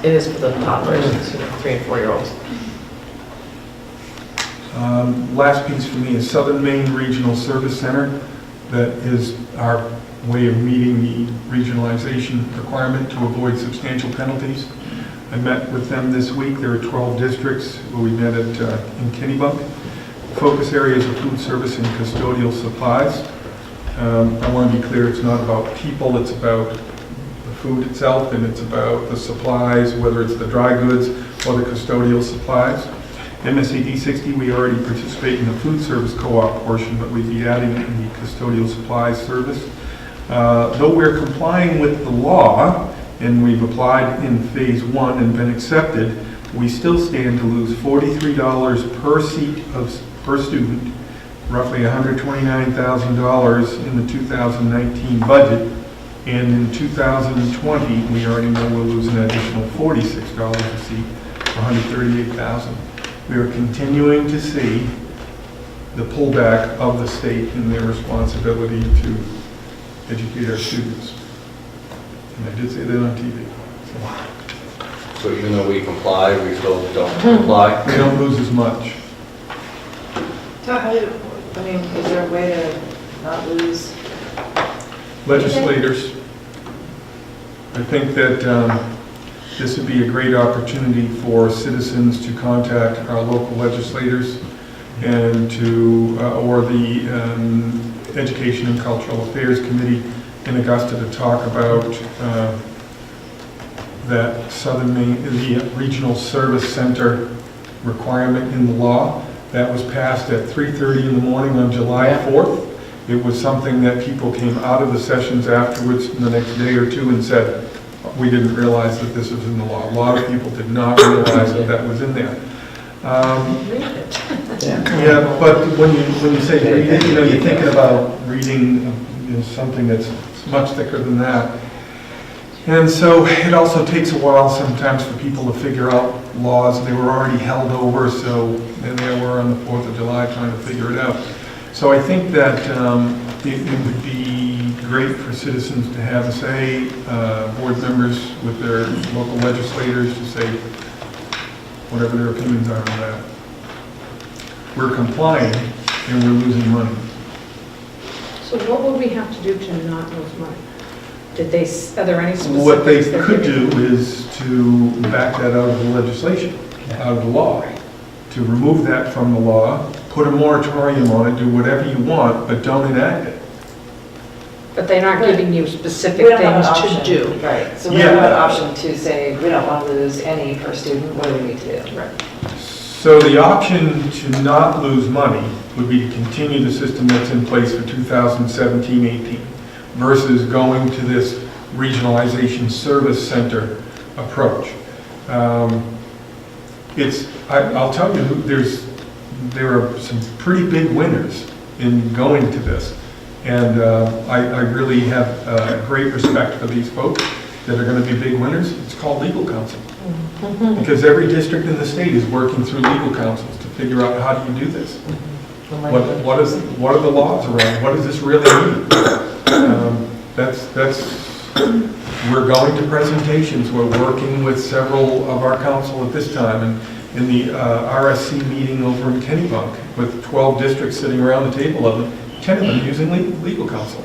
it is for the toddlers, it's 3 and 4-year-olds. Last piece for me is Southern Maine Regional Service Center. That is our way of meeting the regionalization requirement to avoid substantial penalties. I met with them this week. There are 12 districts where we met in Kennebunk. Focus areas are food service and custodial supplies. I want to be clear, it's not about people, it's about the food itself, and it's about the supplies, whether it's the dry goods or the custodial supplies. MSAD 60, we already participate in the food service co-op portion, but we'd be adding it in the custodial supplies service. Though we're complying with the law, and we've applied in phase 1 and been accepted, we still stand to lose $43 per seat per student, roughly $129,000 in the 2019 budget, and in 2020, we already know we'll lose an additional $46 a seat, $138,000. We are continuing to see the pullback of the state in their responsibility to educate our students. And I did say that on TV. So even though we comply, we still don't comply? We don't lose as much. So how do, I mean, is there a way to not lose? Legislators, I think that this would be a great opportunity for citizens to contact our local legislators and to, or the Education and Cultural Affairs Committee in Augusta to talk about that Southern Maine, the Regional Service Center requirement in the law. That was passed at 3:30 in the morning on July 4th. It was something that people came out of the sessions afterwards the next day or two and said, we didn't realize that this was in the law. A lot of people did not realize that that was in there. Yeah, but when you say read it, you're thinking about reading something that's much thicker than that. And so it also takes a while sometimes for people to figure out laws. They were already held over, so then they were on the 4th of July trying to figure it out. So I think that it would be great for citizens to have a say, board members with their local legislators to say whatever their opinions are on that. We're complying and we're losing money. So what would we have to do to not lose money? Are there any specifics? What they could do is to back that out of the legislation, out of the law, to remove that from the law, put a moratorium on it, do whatever you want, but don't enact it. But they're not giving you specific We don't have an things to option. do. Right, so we don't have an option to say, we don't want to lose any per student, what do we need to do? Right. So the option to not lose money would be to continue the system that's in place for 2017-18 versus going to this regionalization service center approach. I'll tell you, there are some pretty big winners in going to this. And I really have great respect for these folks that are going to be big winners. It's called legal counsel. Because every district in the state is working through legal counsels to figure out how do you do this. What are the laws around? What does this really mean? We're going to presentations. We're working with several of our council at this time, and in the RSC meeting over in Kennebunk with 12 districts sitting around the table of them, 10 of them using legal counsel.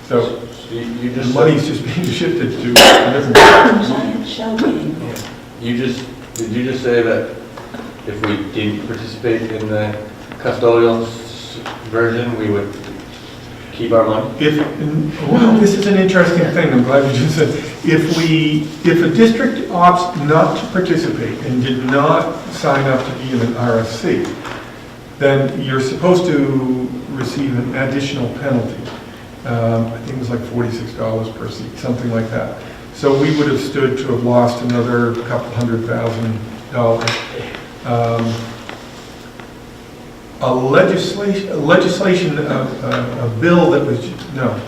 So the money's just being shifted to different districts. Did you just say that if we didn't participate in the custodial version, we would keep our money? Well, this is an interesting thing. I'm glad you just said. If a district opts not to participate and did not sign up to be in an RSC, then you're supposed to receive an additional penalty. I think it was like $46 per seat, something like that. So we would have stood to have lost another couple $100,000.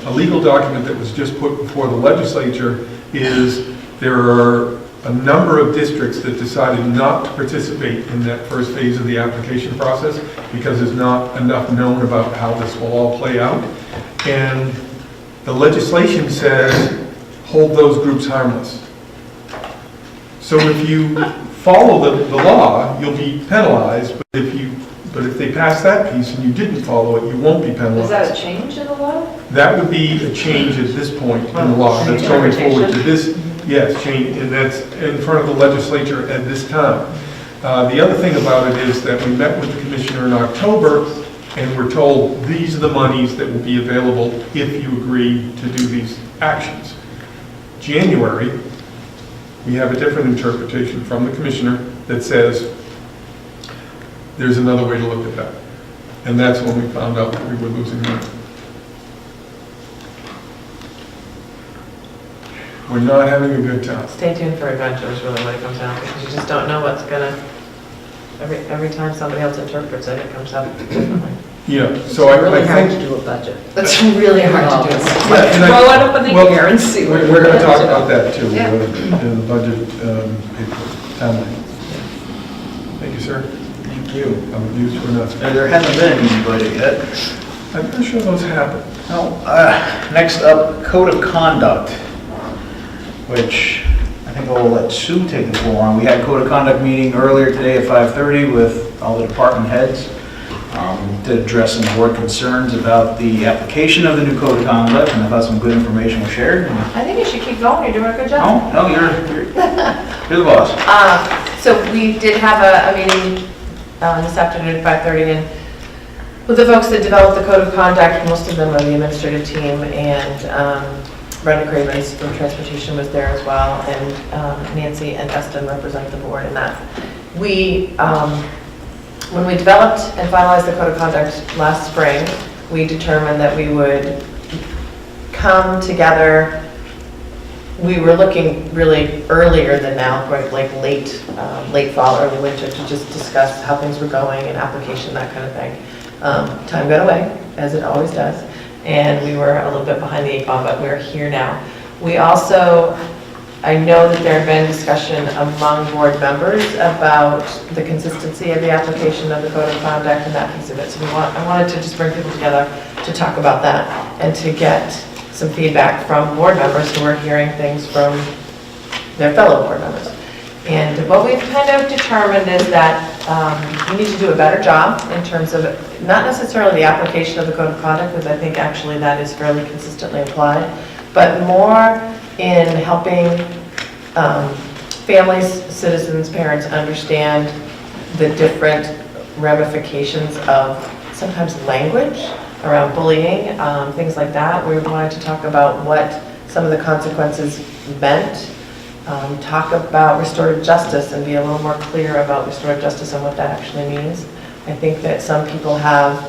A legal document that was just put before the legislature is there are a number of districts that decided not to participate in that first phase of the application process because there's not enough known about how this will all play out. And the legislation says hold those groups harmless. So if you follow the law, you'll be penalized, but if they pass that piece and you didn't follow it, you won't be penalized. Is that a change in the law? That would be a change at this point in the law. That's going forward to this, yes, change, and that's in front of the legislature at this time. The other thing about it is that we met with the commissioner in October and we're told these are the monies that will be available if you agree to do these actions. January, we have a different interpretation from the commissioner that says there's another way to look at that. And that's when we found out that we were losing money. We're not having a good time. Stay tuned for adventures, really, when it comes down, because you just don't know what's gonna, every time somebody else interprets it, it comes out differently. Yeah, so I Really hard think... to do a budget. That's really hard to do. Throw it up in the air and see what. We're going to talk about that too, Yeah. in the budget timeline. Thank you, sir. Thank you. I'm abused for nothing. There hasn't been any budget yet. I'm not sure those happen. No. Next up, Code of Conduct, which I think I'll let Sue take the floor on. We had a Code of Conduct meeting earlier today at 5:30 with all the department heads to address some board concerns about the application of the new Code of Conduct, and I thought some good information was shared. I think you should keep going, you're doing a good job. No, you're the boss. So we did have a meeting this afternoon at 5:30, and with the folks that developed the Code of Conduct, most of them are the administrative team, and Brenda Cravens from Transportation was there as well, and Nancy and Dustin represent the board in that. When we developed and finalized the Code of Conduct last spring, we determined that we would come together. We were looking really earlier than now, right, like late fall, early winter, to just discuss how things were going and application, that kind of thing. Time got away, as it always does. and we were a little bit behind the 8 ball, but we're here now. We also, I know that there have been discussion among board members about the consistency of the application of the code of conduct and that piece of it. So I wanted to just bring people together to talk about that and to get some feedback from board members who are hearing things from their fellow board members. And what we've kind of determined is that we need to do a better job in terms of not necessarily the application of the code of conduct, because I think actually that is fairly consistently applied, but more in helping families, citizens, parents understand the different ramifications of sometimes language around bullying, things like that. We wanted to talk about what some of the consequences meant, talk about restorative justice and be a little more clear about restorative justice and what that actually means. I think that some people have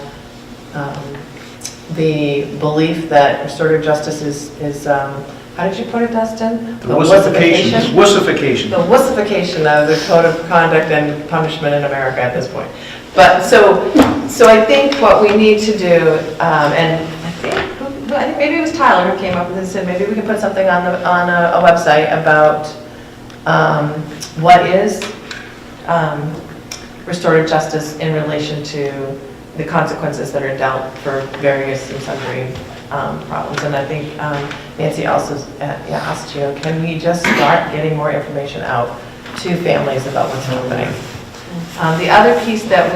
the belief that restorative justice is how did you put it, Dustin? The wussification. Wussification. The wussification of the code of conduct and punishment in America at this point. But so I think what we need to do, and I think maybe it was Tyler who came up with this, and maybe we can put something on a website about what is restorative justice in relation to the consequences that are dealt for various and sundry problems. And I think Nancy also asked, can we just start getting more information out to families about what's happening? The other piece that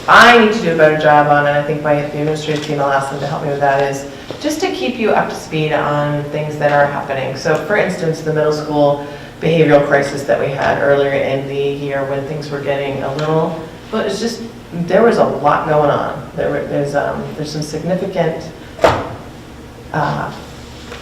I need to do a better job on, and I think the administrative team, I'll ask them to help me with that, is just to keep you up to speed on things that are happening. So for instance, the middle school behavioral crisis that we had earlier in the year when things were getting a little, well, it's just, there was a lot going on. There's some significant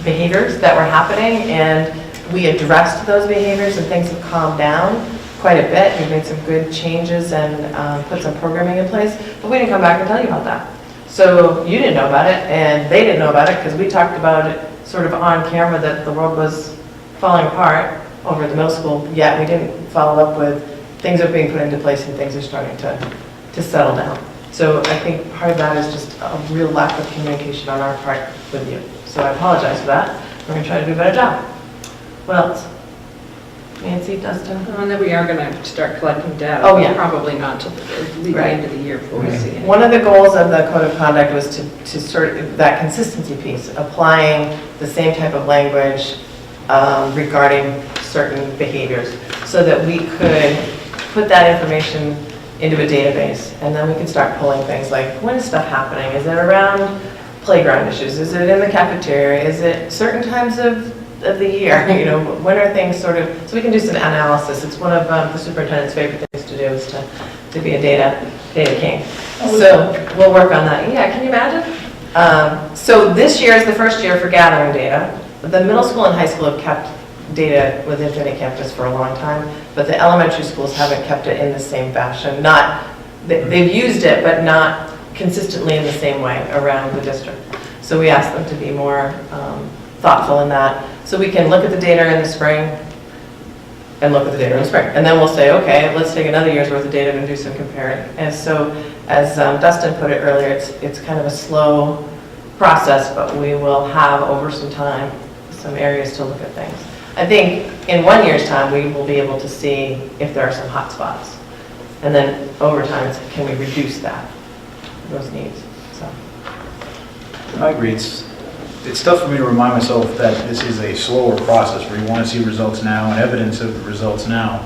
behaviors that were happening, and we addressed those behaviors, and things have calmed down quite a bit. We've made some good changes and put some programming in place, but we didn't come back and tell you about that. So you didn't know about it, and they didn't know about it, because we talked about it sort of on camera that the world was falling apart over at the middle school, yet we didn't follow up with things are being put into place and things are starting to settle down. So I think part of that is just a real lack of communication on our part with you. So I apologize for that. We're going to try to do a better job. What else? Nancy, Dustin? And then we are going to start collecting data. Oh, yeah. Probably not till the end of the year before we see it. One of the goals of the code of conduct was to sort of that consistency piece, applying the same type of language regarding certain behaviors, so that we could put that information into a database, and then we can start pulling things like, when is stuff happening? Is it around playground issues? Is it in the cafeteria? Is it certain times of the year? When are things sort of, so we can do some analysis. It's one of the superintendent's favorite things to do, is to be a data king. So we'll work on that. Yeah, can you imagine? So this year is the first year for gathering data. The middle school and high school have kept data with Infinite Campus for a long time, but the elementary schools haven't kept it in the same fashion. They've used it, but not consistently in the same way around the district. So we asked them to be more thoughtful in that. So we can look at the data in the spring and look at the data in the spring. And then we'll say, okay, let's take another year's worth of data and do some comparing. And so, as Dustin put it earlier, it's kind of a slow process, but we will have over some time some areas to look at things. I think in 1 year's time, we will be able to see if there are some hot spots. And then over time, it's, can we reduce those needs? So. I agree. It's tough for me to remind myself that this is a slower process where you want to see results now and evidence of the results now.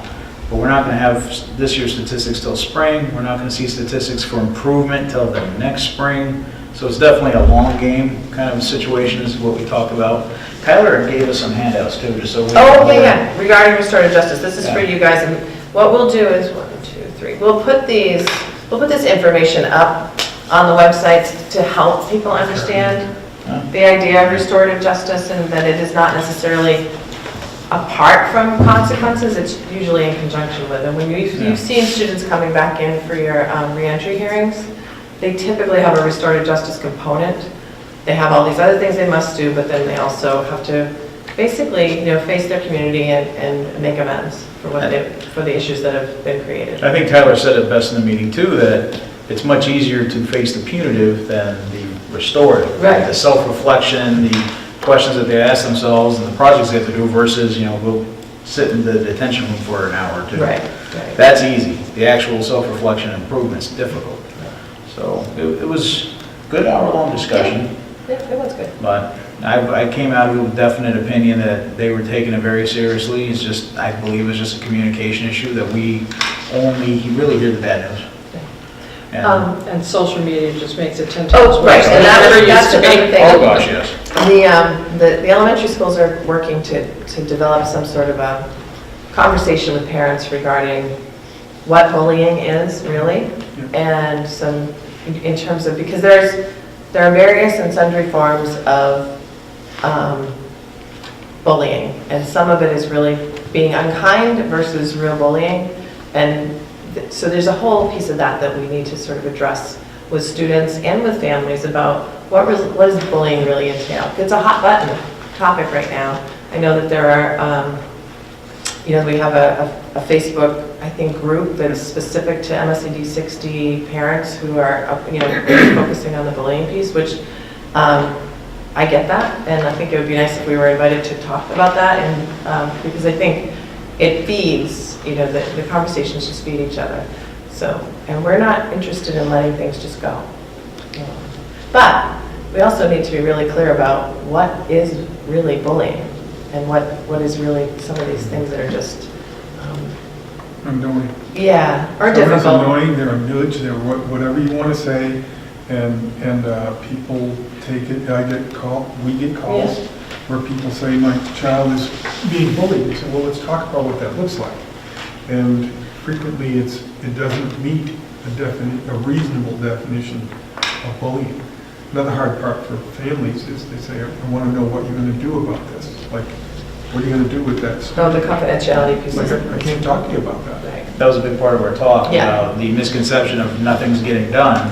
But we're not going to have this year's statistics till spring. We're not going to see statistics for improvement till the next spring. So it's definitely a long game kind of situation is what we talk about. Tyler gave us some handouts too, just so we yeah. Regarding restorative justice, this is for you guys. And what we'll do is 1, 2, 3. We'll put this information up on the websites to help people understand the idea of restorative justice, and that it is not necessarily apart from consequences. It's usually in conjunction with them. When you've seen students coming back in for your reentry hearings, they typically have a restorative justice component. They have all these other things they must do, but then they also have to basically, face their community and make amends for for the issues that have been created. I think Tyler said it best in the meeting too, that it's much easier to face the punitive than the restorative. Right. The self-reflection, the questions that they ask themselves, and the projects they have to do versus, we'll sit in the detention room for an hour or two. Right. That's easy. The actual self-reflection and improvement's difficult. So it was a good hour-long discussion, Yeah, it was good. but I came out of it with definite opinion that they were taking it very seriously. It's just, I believe it's just a communication issue that you really hear the bad news. And- And social media just makes it 10 times Oh, worse. right, and that's another thing. Oh, gosh, yes. The elementary schools are working to develop some sort of a conversation with parents regarding what bullying is really, and some, in terms of, because there are various and sundry forms of bullying, and some of it is really being unkind versus real bullying, and so there's a whole piece of that we need to sort of address with students and with families about what does bullying really entail. It's a hot button topic right now. I know that there are, we have a Facebook, I think, group that's specific to MSAD 60 parents who are, really focusing on the bullying piece, which I get that, and I think it would be nice if we were invited to talk about that, and because I think it feeds, the conversations just feed each other. So, and we're not interested in letting things just go. But we also need to be really clear about what is really bullying and what is really some of these things that are just Annoying. or Some is difficult. annoying, they're a nudge, they're whatever you want to say, and people take it, we get calls where people say, my child is being bullied. We say, well, let's talk about what that looks like. And frequently it doesn't meet a reasonable definition of bullying. Another hard part for families is they say, I want to know what you're going to do about this. Like, what are you going to do with that stuff? Oh, the confidentiality piece. Like, I can't talk to you about that. Right. That was a big part of our talk, Yeah. about the misconception of nothing's getting done.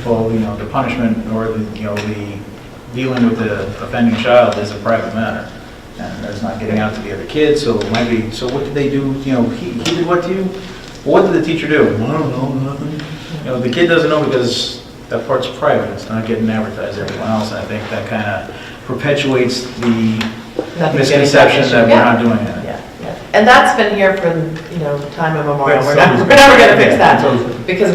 Well, the punishment or the dealing with the offending child is a private matter. And it's not getting out to the other kids, so it might be, so what did they do? He did what to you? Well, what did the teacher do? Well, I don't know, nothing. The kid doesn't know because that part's private. It's not getting advertised to everyone else. And I think that kind of perpetuates the misconception that we're not doing it. Yeah. And that's been here from, time immemorial. That's We're never going to fix that because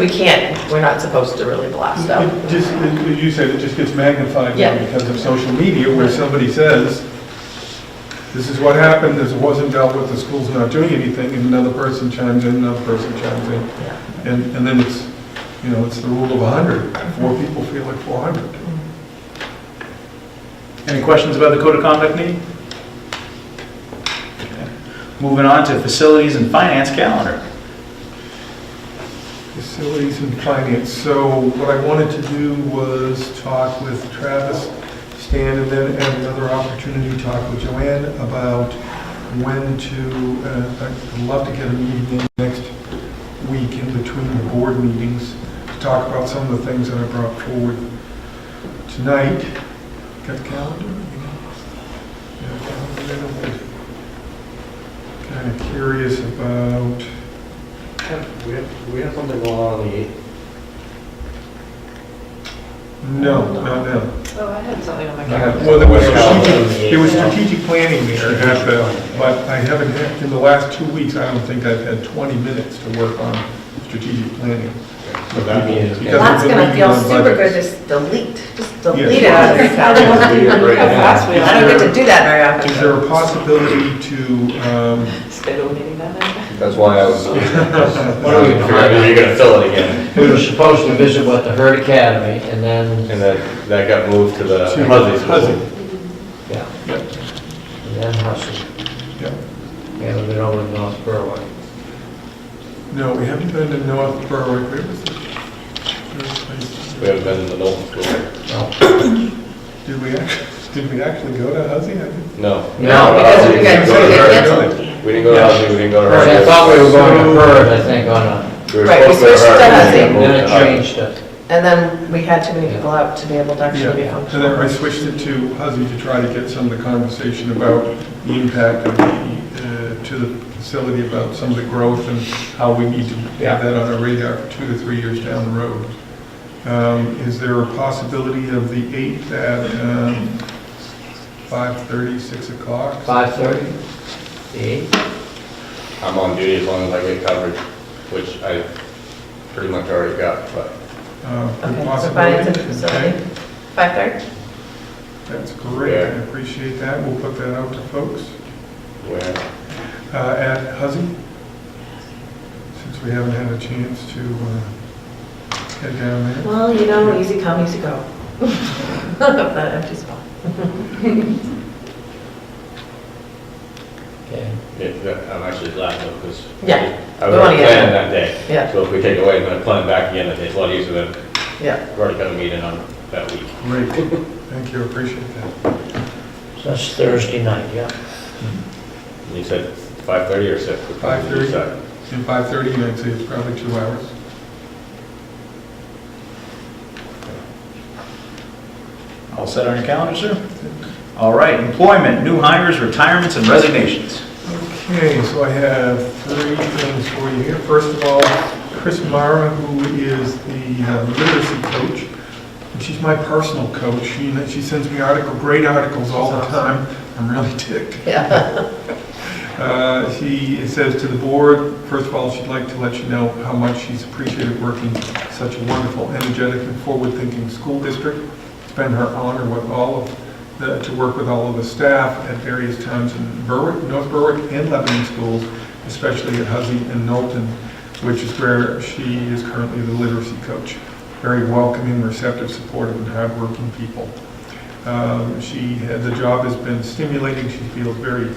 we're not supposed to really blast out. It just, as you said, it just gets magnified now Yeah. because of social media where somebody says, this is what happened, this wasn't dealt with, the school's not doing anything, and another person chimes in, another person chimes in. Yeah. And then it's, it's the rule of 100. 4 people feel like 400. Any questions about the code of conduct meeting? Okay. Moving on to facilities and finance calendar. Facilities and finance. So what I wanted to do was talk with Travis, Stan, and then have another opportunity to talk with Joanne about when to, I'd love to get a meeting in next week in between the board meetings to talk about some of the things that I brought forward tonight. Got a calendar? Yeah, calendar. Kind of curious about. We have something going on the 8th. No, not now. Oh, I had something on my calendar. Well, there was strategic planning there at but I haven't had, in the last 2 weeks, I don't think I've had 20 minutes to work on strategic planning. So that means. Because That's we've going to been feel meeting on super good, budgets. just delete Yes. it out of your calendar. Delete it right now. I don't get to do that very often. Is there a possibility to, Schedule a meeting that night? That's why I was. What are we Figure out how you're gonna fill it again. We were supposed to visit with the Herd Academy, and then, And that got moved to the To Huzzy Huzzy. School. yeah, and then Hustle. yeah. We haven't been over to North Berwick. No, we haven't been to North Berwick. Where was the We haven't been in the Knowlton School. No, Did we actually go to Huzzy? I didn't- No. No, because you guys We didn't go to get Huzzy. canceled. We didn't go to Huzzy, we didn't go to I Huzzy. thought we were going to Herd, I think, on a, We were Right, we supposed to go switched to Huzzy. Huzzy. then it changed it. And then we had too many people out to be able to actually be Yeah, and functional. then I switched it to Huzzy to try to get some of the conversation about the impact of to the facility, about some of the growth and how we need to have that on our radar for 2 to 3 years down the road. Is there a possibility of the 8th at 5:30, 6 o'clock? 5:30? The 8th? I'm on duty as long as I get coverage, which I pretty much already got, but Good Okay, so possibility. finance and facility, 5:30? That's great, I appreciate that. We'll put that out to folks. where, At Huzzy, since we haven't had a chance to head down there. Well, you know, easy come, easy go. That empty spot. Okay. I'm actually glad though, because Yeah. I was We wanna already get planning that. that day. Yeah. So if we take it away, I'm gonna plan back again, it's a lot easier than, Yeah. we've already got a meeting on that week. Great, thank you, appreciate that. So that's Thursday night, yeah. You said 5:30 or 6? 5:30. In 5:30, I'd say it's probably 2 hours. All set on your calendar, sir? All right, employment, new hires, retirements, and resignations. Okay, so I have 3 things for you here. First of all, Chris Mara, who is the literacy coach, and she's my personal coach. She sends me great articles all the time. I'm really ticked. Yeah. She says to the board, first of all, she'd like to let you know how much she's appreciated working in such a wonderful, energetic, and forward-thinking school district. It's been her honor with to work with all of the staff at various times in Berwick, North Berwick, and Lebanon schools, especially at Huzzy and Knowlton, which is where she is currently the literacy coach. Very welcoming, receptive, supportive, and hardworking people. The job has been stimulating. She feels very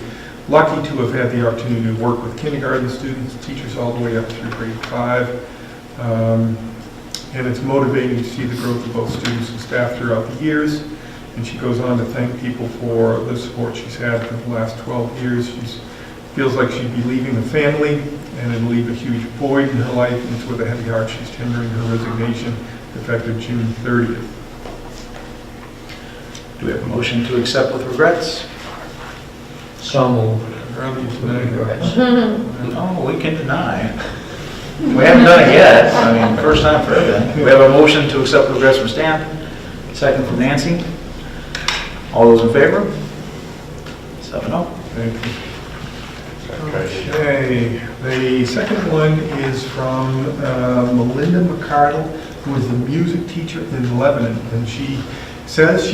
lucky to have had the opportunity to work with kindergarten students, teachers all the way up through grade 5. And it's motivating to see the growth of both students and staff throughout the years. And she goes on to thank people for the support she's had for the last 12 years. She feels like she'd be leaving the family and it'll leave a huge void in her life. And it's with a heavy heart she's tendering her resignation effective June 30th. Do we have a motion to accept with regrets? So moved. Early tonight. No, we can deny. We haven't done it yet. I mean, first time for everything. We have a motion to accept with regrets from Stan, second from Nancy. All those in favor? 7-0. Thank you. Okay, the second one is from Melinda McCardle, who is the music teacher in Lebanon, and she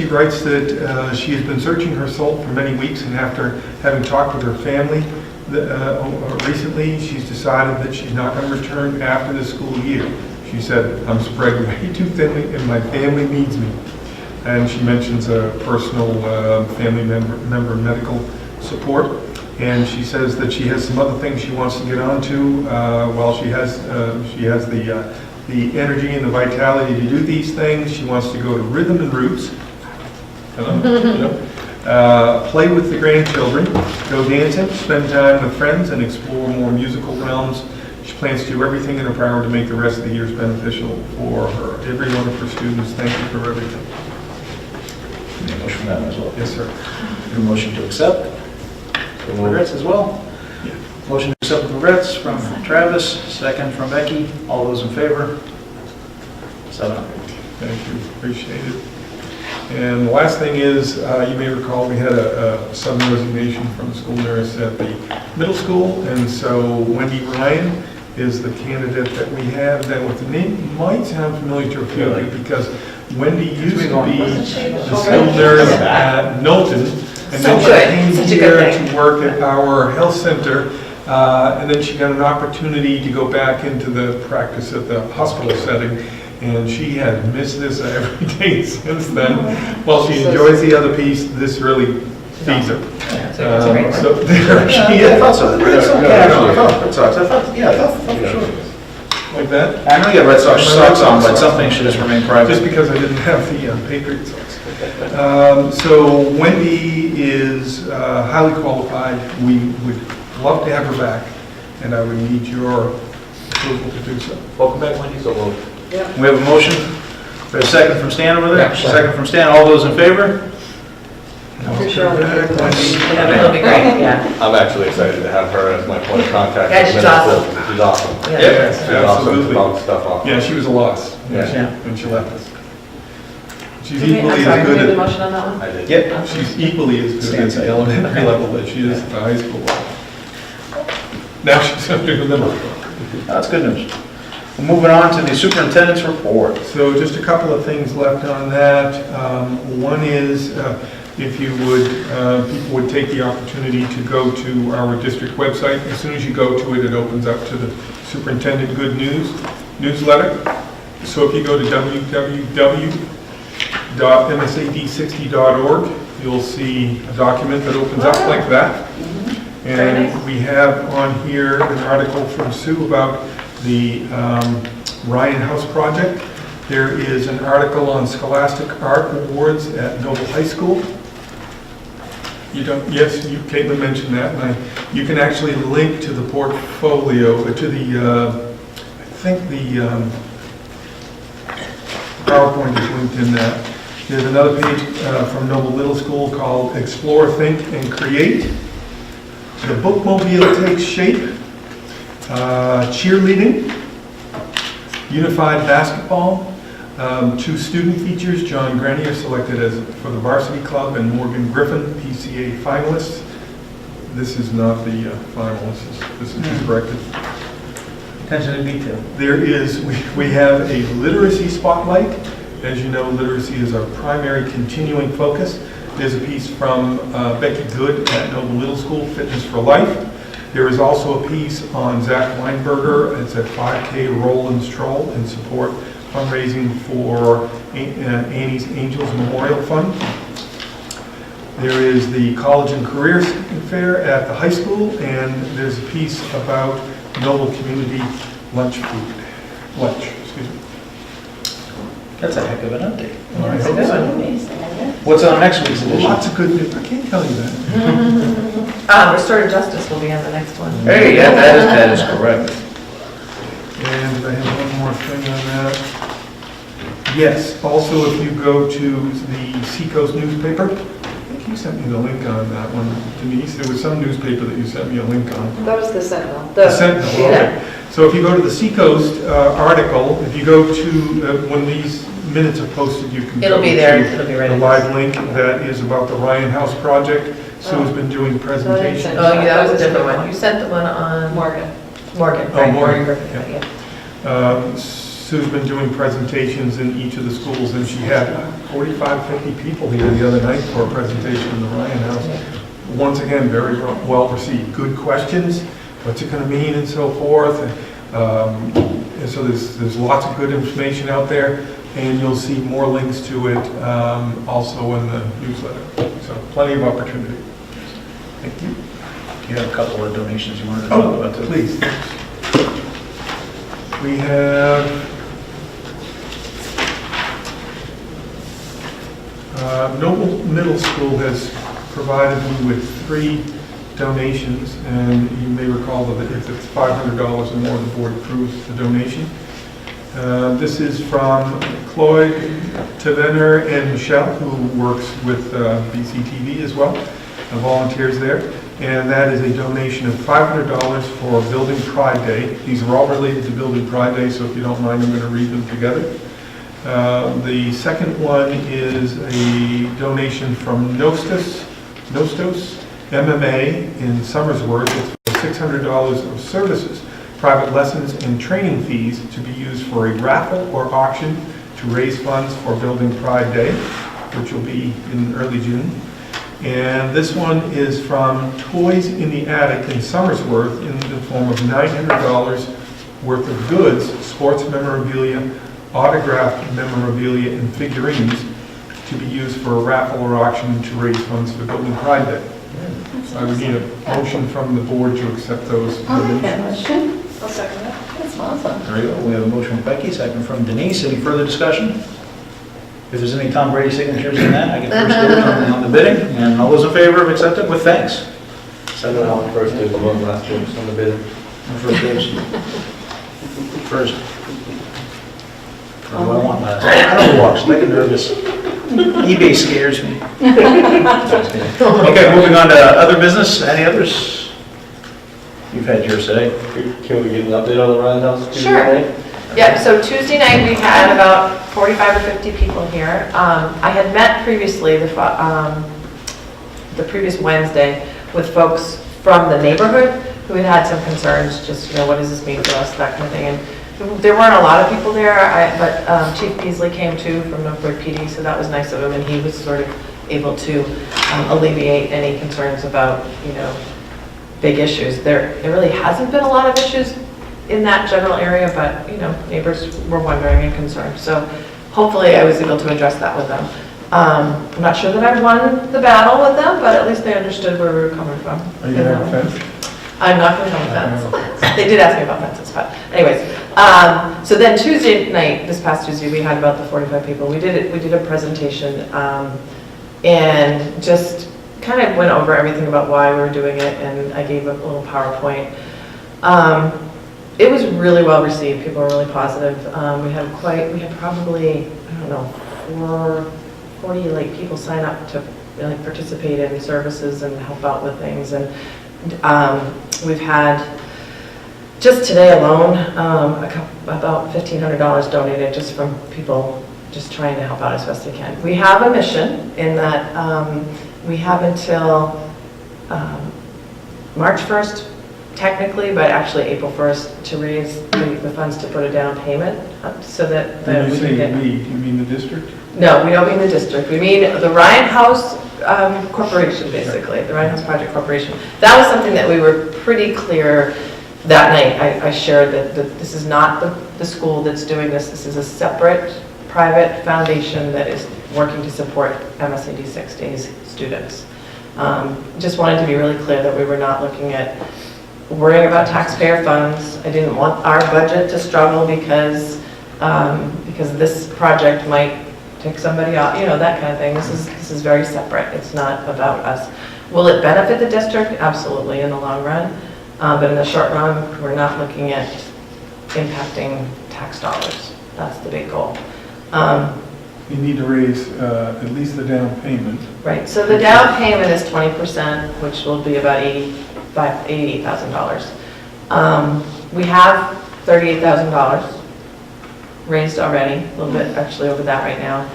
writes that she has been searching her soul for many weeks, and after having talked with her family recently, she's decided that she's not going to return after the school year. She said, "I'm spread way too thinly, and my family needs me." And she mentions a personal family member medical support. And she says that she has some other things she wants to get on to while she has the energy and the vitality to do these things. She wants to go to Rhythm and Roots, play with the grandchildren, go dancing, spend time with friends, and explore more musical realms. She plans to do everything in her power to make the rest of the years beneficial for her. Every one of her students, thank you for everything. Any motion for that as well? Yes, sir. A motion to accept with regrets as well? Yeah. Motion to accept with regrets from Travis, second from Becky. All those in favor? 7-0. Thank you, appreciate it. And the last thing is, you may recall we had a sudden resignation from the school nurse at the middle school, and so Wendy Ryan is the candidate that we have. That with the name might sound familiar to a few of you because Wendy used to be the school nurse at Knowlton, and then she came here to work at our health center, and then she got an opportunity to go back into the practice at the hospital setting. And she has missed this every day since then. While she enjoys the other piece, this really feeds her. So there she is. I thought so. Red Sox. Yeah, I thought Red Sox. I thought for sure. Like that? I know you have Red Sox socks on, but something should just remain private. Just because I didn't have the Patriot socks. So Wendy is highly qualified. We would love to have her back, and I would need your approval to do so. Welcome back, Wendy, so we'll... We have a motion. We have a second from Stan over there. Yeah, second from Stan. All those in favor? 9-0. I'm sure all the kids will Back. yeah, it'll be great, yeah. I'm actually excited to have her as my point of contact. Yeah, with she's middle awesome. school. She's awesome. Yeah, Yeah, She's awesome absolutely. to bounce stuff off. Yeah, she was a loss Yeah. when she left us. She's I'm equally sorry, as who made the good motion on that one? I did. Yep. she's equally as good at the elementary level as she is at the high school level. Now she's up to the middle. That's good news. Moving on to the superintendent's report. So just a couple of things left on that. One is, if you would, people would take the opportunity to go to our district website. As soon as you go to it, it opens up to the Superintendent Good News newsletter. So if you go to www.msad60.org, you'll see a document that opens up like that. And we have on here an article from Sue about the Ryan House project. There is an article on Scholastic Art Awards at Noble High School. You don't, yes, Caitlin mentioned that, and you can actually link to the portfolio, to the, I think the PowerPoint is linked in that. There's another page from Noble Middle School called Explore, Think, and Create. The bookmobile takes shape. Cheerleading, unified basketball, 2 student features, John Grenier selected for the varsity club, and Morgan Griffin, PCA finalists. This is not the finalists, this is corrected. Attention to detail. There is, we have a literacy spotlight. As you know, literacy is our primary continuing focus. There's a piece from Becky Good at Noble Middle School, Fitness for Life. There is also a piece on Zach Weinberger. It's a 5K roll and stroll in support fundraising for Annie's Angels Memorial Fund. There is the College and Career Fair at the high school, and there's a piece about Noble Community Lunch. That's a heck of an update. All right. What's on next week's edition? Lots of good news. I can't tell you that. Restorative Justice will be on the next one. Hey, yeah, that is correct. And I have one more thing on that. Yes, also if you go to the Seacoast newspaper, I think you sent me the link on that one, Denise. There was some newspaper that you sent me a link on. That was the Sentinel. The Sentinel, okay. So if you go to the Seacoast article, if you go to, when these minutes are posted, you can It'll go be there, to it'll be right the in live link that is about the Ryan House project. Sue's been doing presentations. Oh, yeah, that was a different one. You sent the one on... Morgan. Morgan. Oh, right, Morgan, yeah. Sue's been doing presentations in each of the schools, and she had 45, 50 people here the other night for a presentation in the Ryan House. Once again, very well received. Good questions, what's it going to mean, and so forth. And so there's lots of good information out there, and you'll see more links to it also in the newsletter. So plenty of opportunity. Thank you. You have a couple of donations you wanted to talk about too. Please. We have Noble Middle School has provided me with 3 donations, and you may recall that if it's $500 or more, the board approves the donation. This is from Cloyd Tavener and Michelle, who works with BCTV as well, volunteers there. And that is a donation of $500 for Building Pride Day. These are all related to Building Pride Day, so if you don't mind, I'm going to read them together. The second one is a donation from Nostos MMA in Somersworth. It's for $600 of services, private lessons, and training fees to be used for a raffle or auction to raise funds for Building Pride Day, which will be in early June. And this one is from Toys in the Attic in Somersworth in the form of $900 worth of goods, sports memorabilia, autographed memorabilia, and figurines to be used for a raffle or auction to raise funds for Building Pride Day. I would need a motion from the board to accept those I'll make that donations. motion. I'll second that. That's awesome. There you go. We have a motion from Becky, second from Denise. Any further discussion? If there's any Tom Brady signatures in that, I can first vote on the bidding. And all those in favor of accepting with thanks. Second one, first is the one last one, on the bid. First is first. What do I want last? I don't watch, make it nervous. eBay scares me. Okay, moving on to other business. Any others? You've had your say. Can we get an update on the Ryan House Tuesday Sure. night? Yeah, so Tuesday night, we had about 45 or 50 people here. I had met previously, the previous Wednesday, with folks from the neighborhood who had had some concerns, just, what does this mean for us, that kind of thing. And there weren't a lot of people there, but Chief Beasley came too from Northwood PD, so that was nice of him, and he was sort of able to alleviate any concerns about, big issues. There really hasn't been a lot of issues in that general area, but, neighbors were wondering and concerned. So hopefully I was able to address that with them. I'm not sure that I won the battle with them, but at least they understood where we were coming from. Are you going to have a fence? I'm not going to have a fence. They did ask me about fences, but anyways. So then Tuesday night, this past Tuesday, we had about the 45 people. We did a presentation and just kind of went over everything about why we were doing it, and I gave a little PowerPoint. It was really well received. People were really positive. We had probably, I don't know, 40 people sign up to participate in services and help out with things. And we've had, just today alone, about $1,500 donated just from people just trying to help out as best they can. We have a mission in that we have until March 1st, technically, but actually April 1st, to raise the funds to put a down payment so that When we you can say get... we, you mean the district? No, we don't mean the district. We mean the Ryan House Corporation, basically, the Ryan House Project Corporation. That was something that we were pretty clear that night. I shared that this is not the school that's doing this. This is a separate private foundation that is working to support MSAD 6 days students. Just wanted to be really clear that we were not looking at worrying about taxpayer funds. I didn't want our budget to struggle because this project might take somebody off, that kind of thing. This is very separate. It's not about us. Will it benefit the district? Absolutely, in the long run. But in the short run, we're not looking at impacting tax dollars. That's the big goal. You need to raise at least the down payment. Right, so the down payment is 20%, which will be about $88,000. We have $38,000 raised already, a little bit actually over that right now.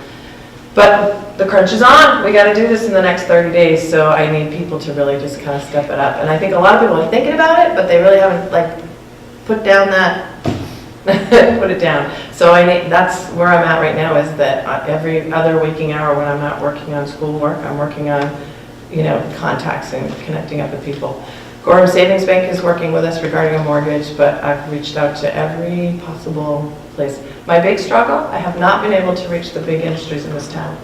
But the crunch is on. We got to do this in the next 30 days, so I need people to really just kind of step it up. And I think a lot of people are thinking about it, but they really haven't put down that, put it down. So that's where I'm at right now, is that every other waking hour when I'm not working on schoolwork, I'm working on, contacts and connecting up with people. Gorham Savings Bank is working with us regarding a mortgage, but I've reached out to every possible place. My big struggle, I have not been able to reach the big industries in this town.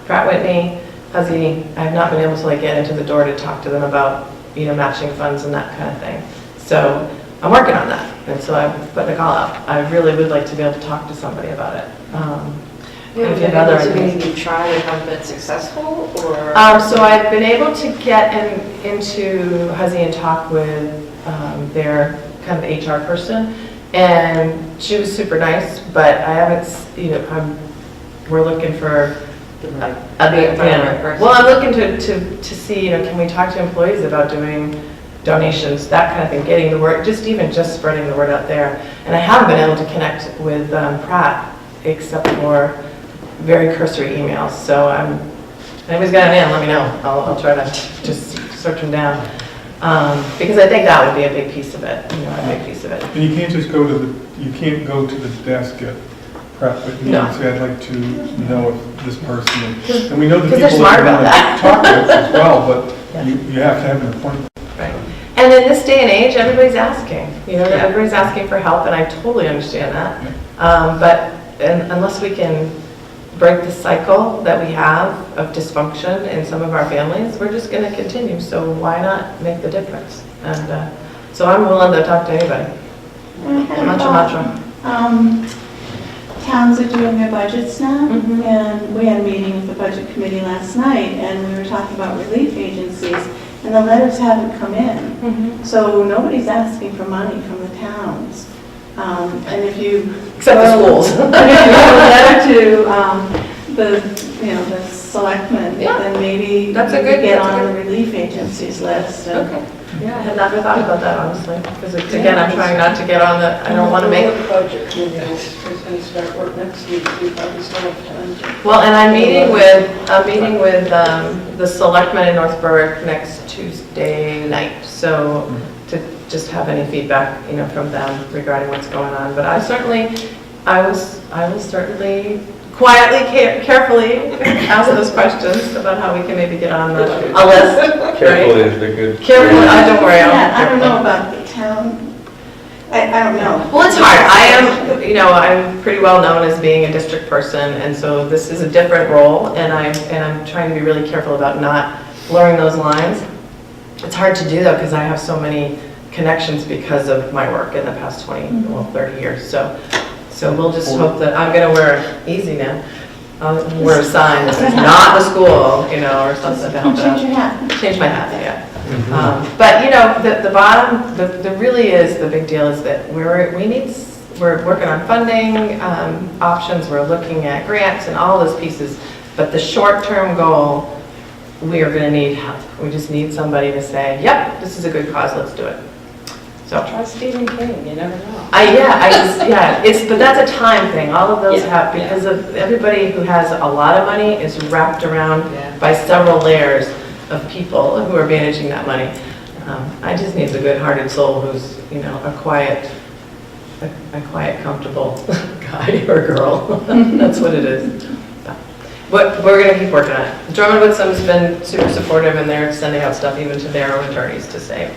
Pratt Whitney, Huzzy, I have not been able to get into the door to talk to them about, matching funds and that kind of thing. So I'm working on that, and so I'm putting a call out. I really would like to be able to talk to somebody about it. Have you been able to maybe try and have been successful, or? So I've been able to get into Huzzy and talk with their kind of HR person, and she was super nice, but I haven't, we're looking for well, I'm looking to see, can we talk to employees about doing donations, that kind of thing, getting the word, just spreading the word out there. And I haven't been able to connect with Pratt except for very cursory emails. So anybody's got an in, let me know. I'll try to just search them down. Because I think that would be a big piece of it, a big piece of it. And you can't just go to the desk at Pratt Whitney and say, I'd like to know if this person, and we know the people that want to talk with as well, but you have to have an appointment. Right. And in this day and age, everybody's asking, everybody's asking for help, and I totally understand that. But unless we can break the cycle that we have of dysfunction in some of our families, we're just going to continue. So why not make the difference? And so I'm willing to talk to anybody. Towns are doing their budgets now, and we had a meeting with the budget committee last night, and we were talking about relief agencies, and the letters haven't come in. So nobody's asking for money from the towns. And if you except the schools. if you wrote a letter to the selectmen, Yeah. then maybe we That's a could good- get that's a on good- the relief agencies list. and- Okay. Yeah, I had never thought about that, honestly, because again, I'm trying not to get on the, I don't want to make. The budget committee is going to start work next week, we probably still have time to. Well, and I'm meeting with the selectmen in North Berwick next Tuesday night, so to just have any feedback, from them regarding what's going on. But I will certainly quietly, carefully ask those questions about how we can maybe get on a list. Carefully is the good. Carefully, don't worry. Yeah, I don't know about the town. I don't know. Well, it's hard. I'm pretty well known as being a district person, and so this is a different role, and I'm trying to be really careful about not blurring those lines. It's hard to do though, because I have so many connections because of my work in the past 30 years. So we'll just hope that I'm going to wear easy now. I'll wear a sign that says not the school, or something to help Change out. your hat. Change my hat, yeah. But the bottom, the really is, the big deal is that we're working on funding options, we're looking at grants and all those pieces, but the short-term goal, we are gonna need help. We just need somebody to say, yep, this is a good cause, let's do it. So. Try Stephen King, you never know. But that's a time thing. All of those Yeah, have, because of everybody who has a lot of money is wrapped around by several layers of people who are managing that money. I just need a good-hearted soul who's, a quiet, comfortable guy or girl. That's what it is. But we're going to keep working on it. Drummond Woodsum's been super supportive, and they're sending out stuff even to their own attorneys to say,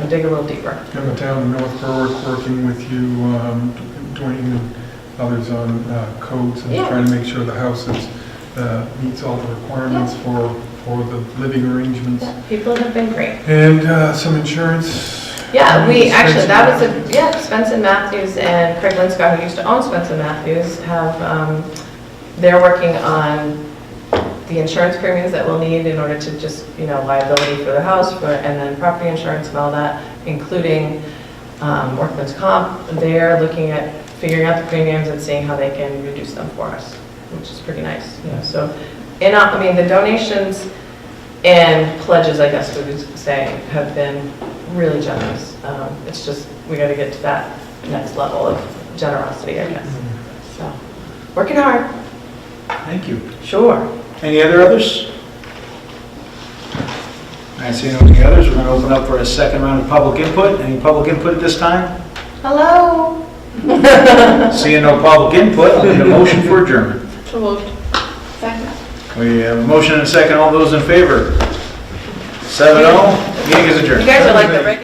dig a little deeper. And the town of North Berwick working with you, Dwayne and others on codes and trying to make sure the house meets all the requirements for the living arrangements. People have been great. And some insurance. Yeah, Spence and Matthews and Craig Linscott, who used to own Spence and Matthews, they're working on the insurance premiums that we'll need in order to just, liability for the house, and then property insurance and all that, including workman's comp. They're looking at figuring out the premiums and seeing how they can reduce them for us, which is pretty nice. So, the donations and pledges, I guess we would say, have been really generous. It's just, we got to get to that next level of generosity, I guess. So, working hard. Thank you. Sure. Any others? I see no others. We're going to open up for a second round of public input. Any public input at this time? Hello. Seeing no public input, I'll need a motion for adjournment. So moved. Second. We have a motion and a second. All those in favor? 7-0. Meeting is adjourned. You guys are like the regular.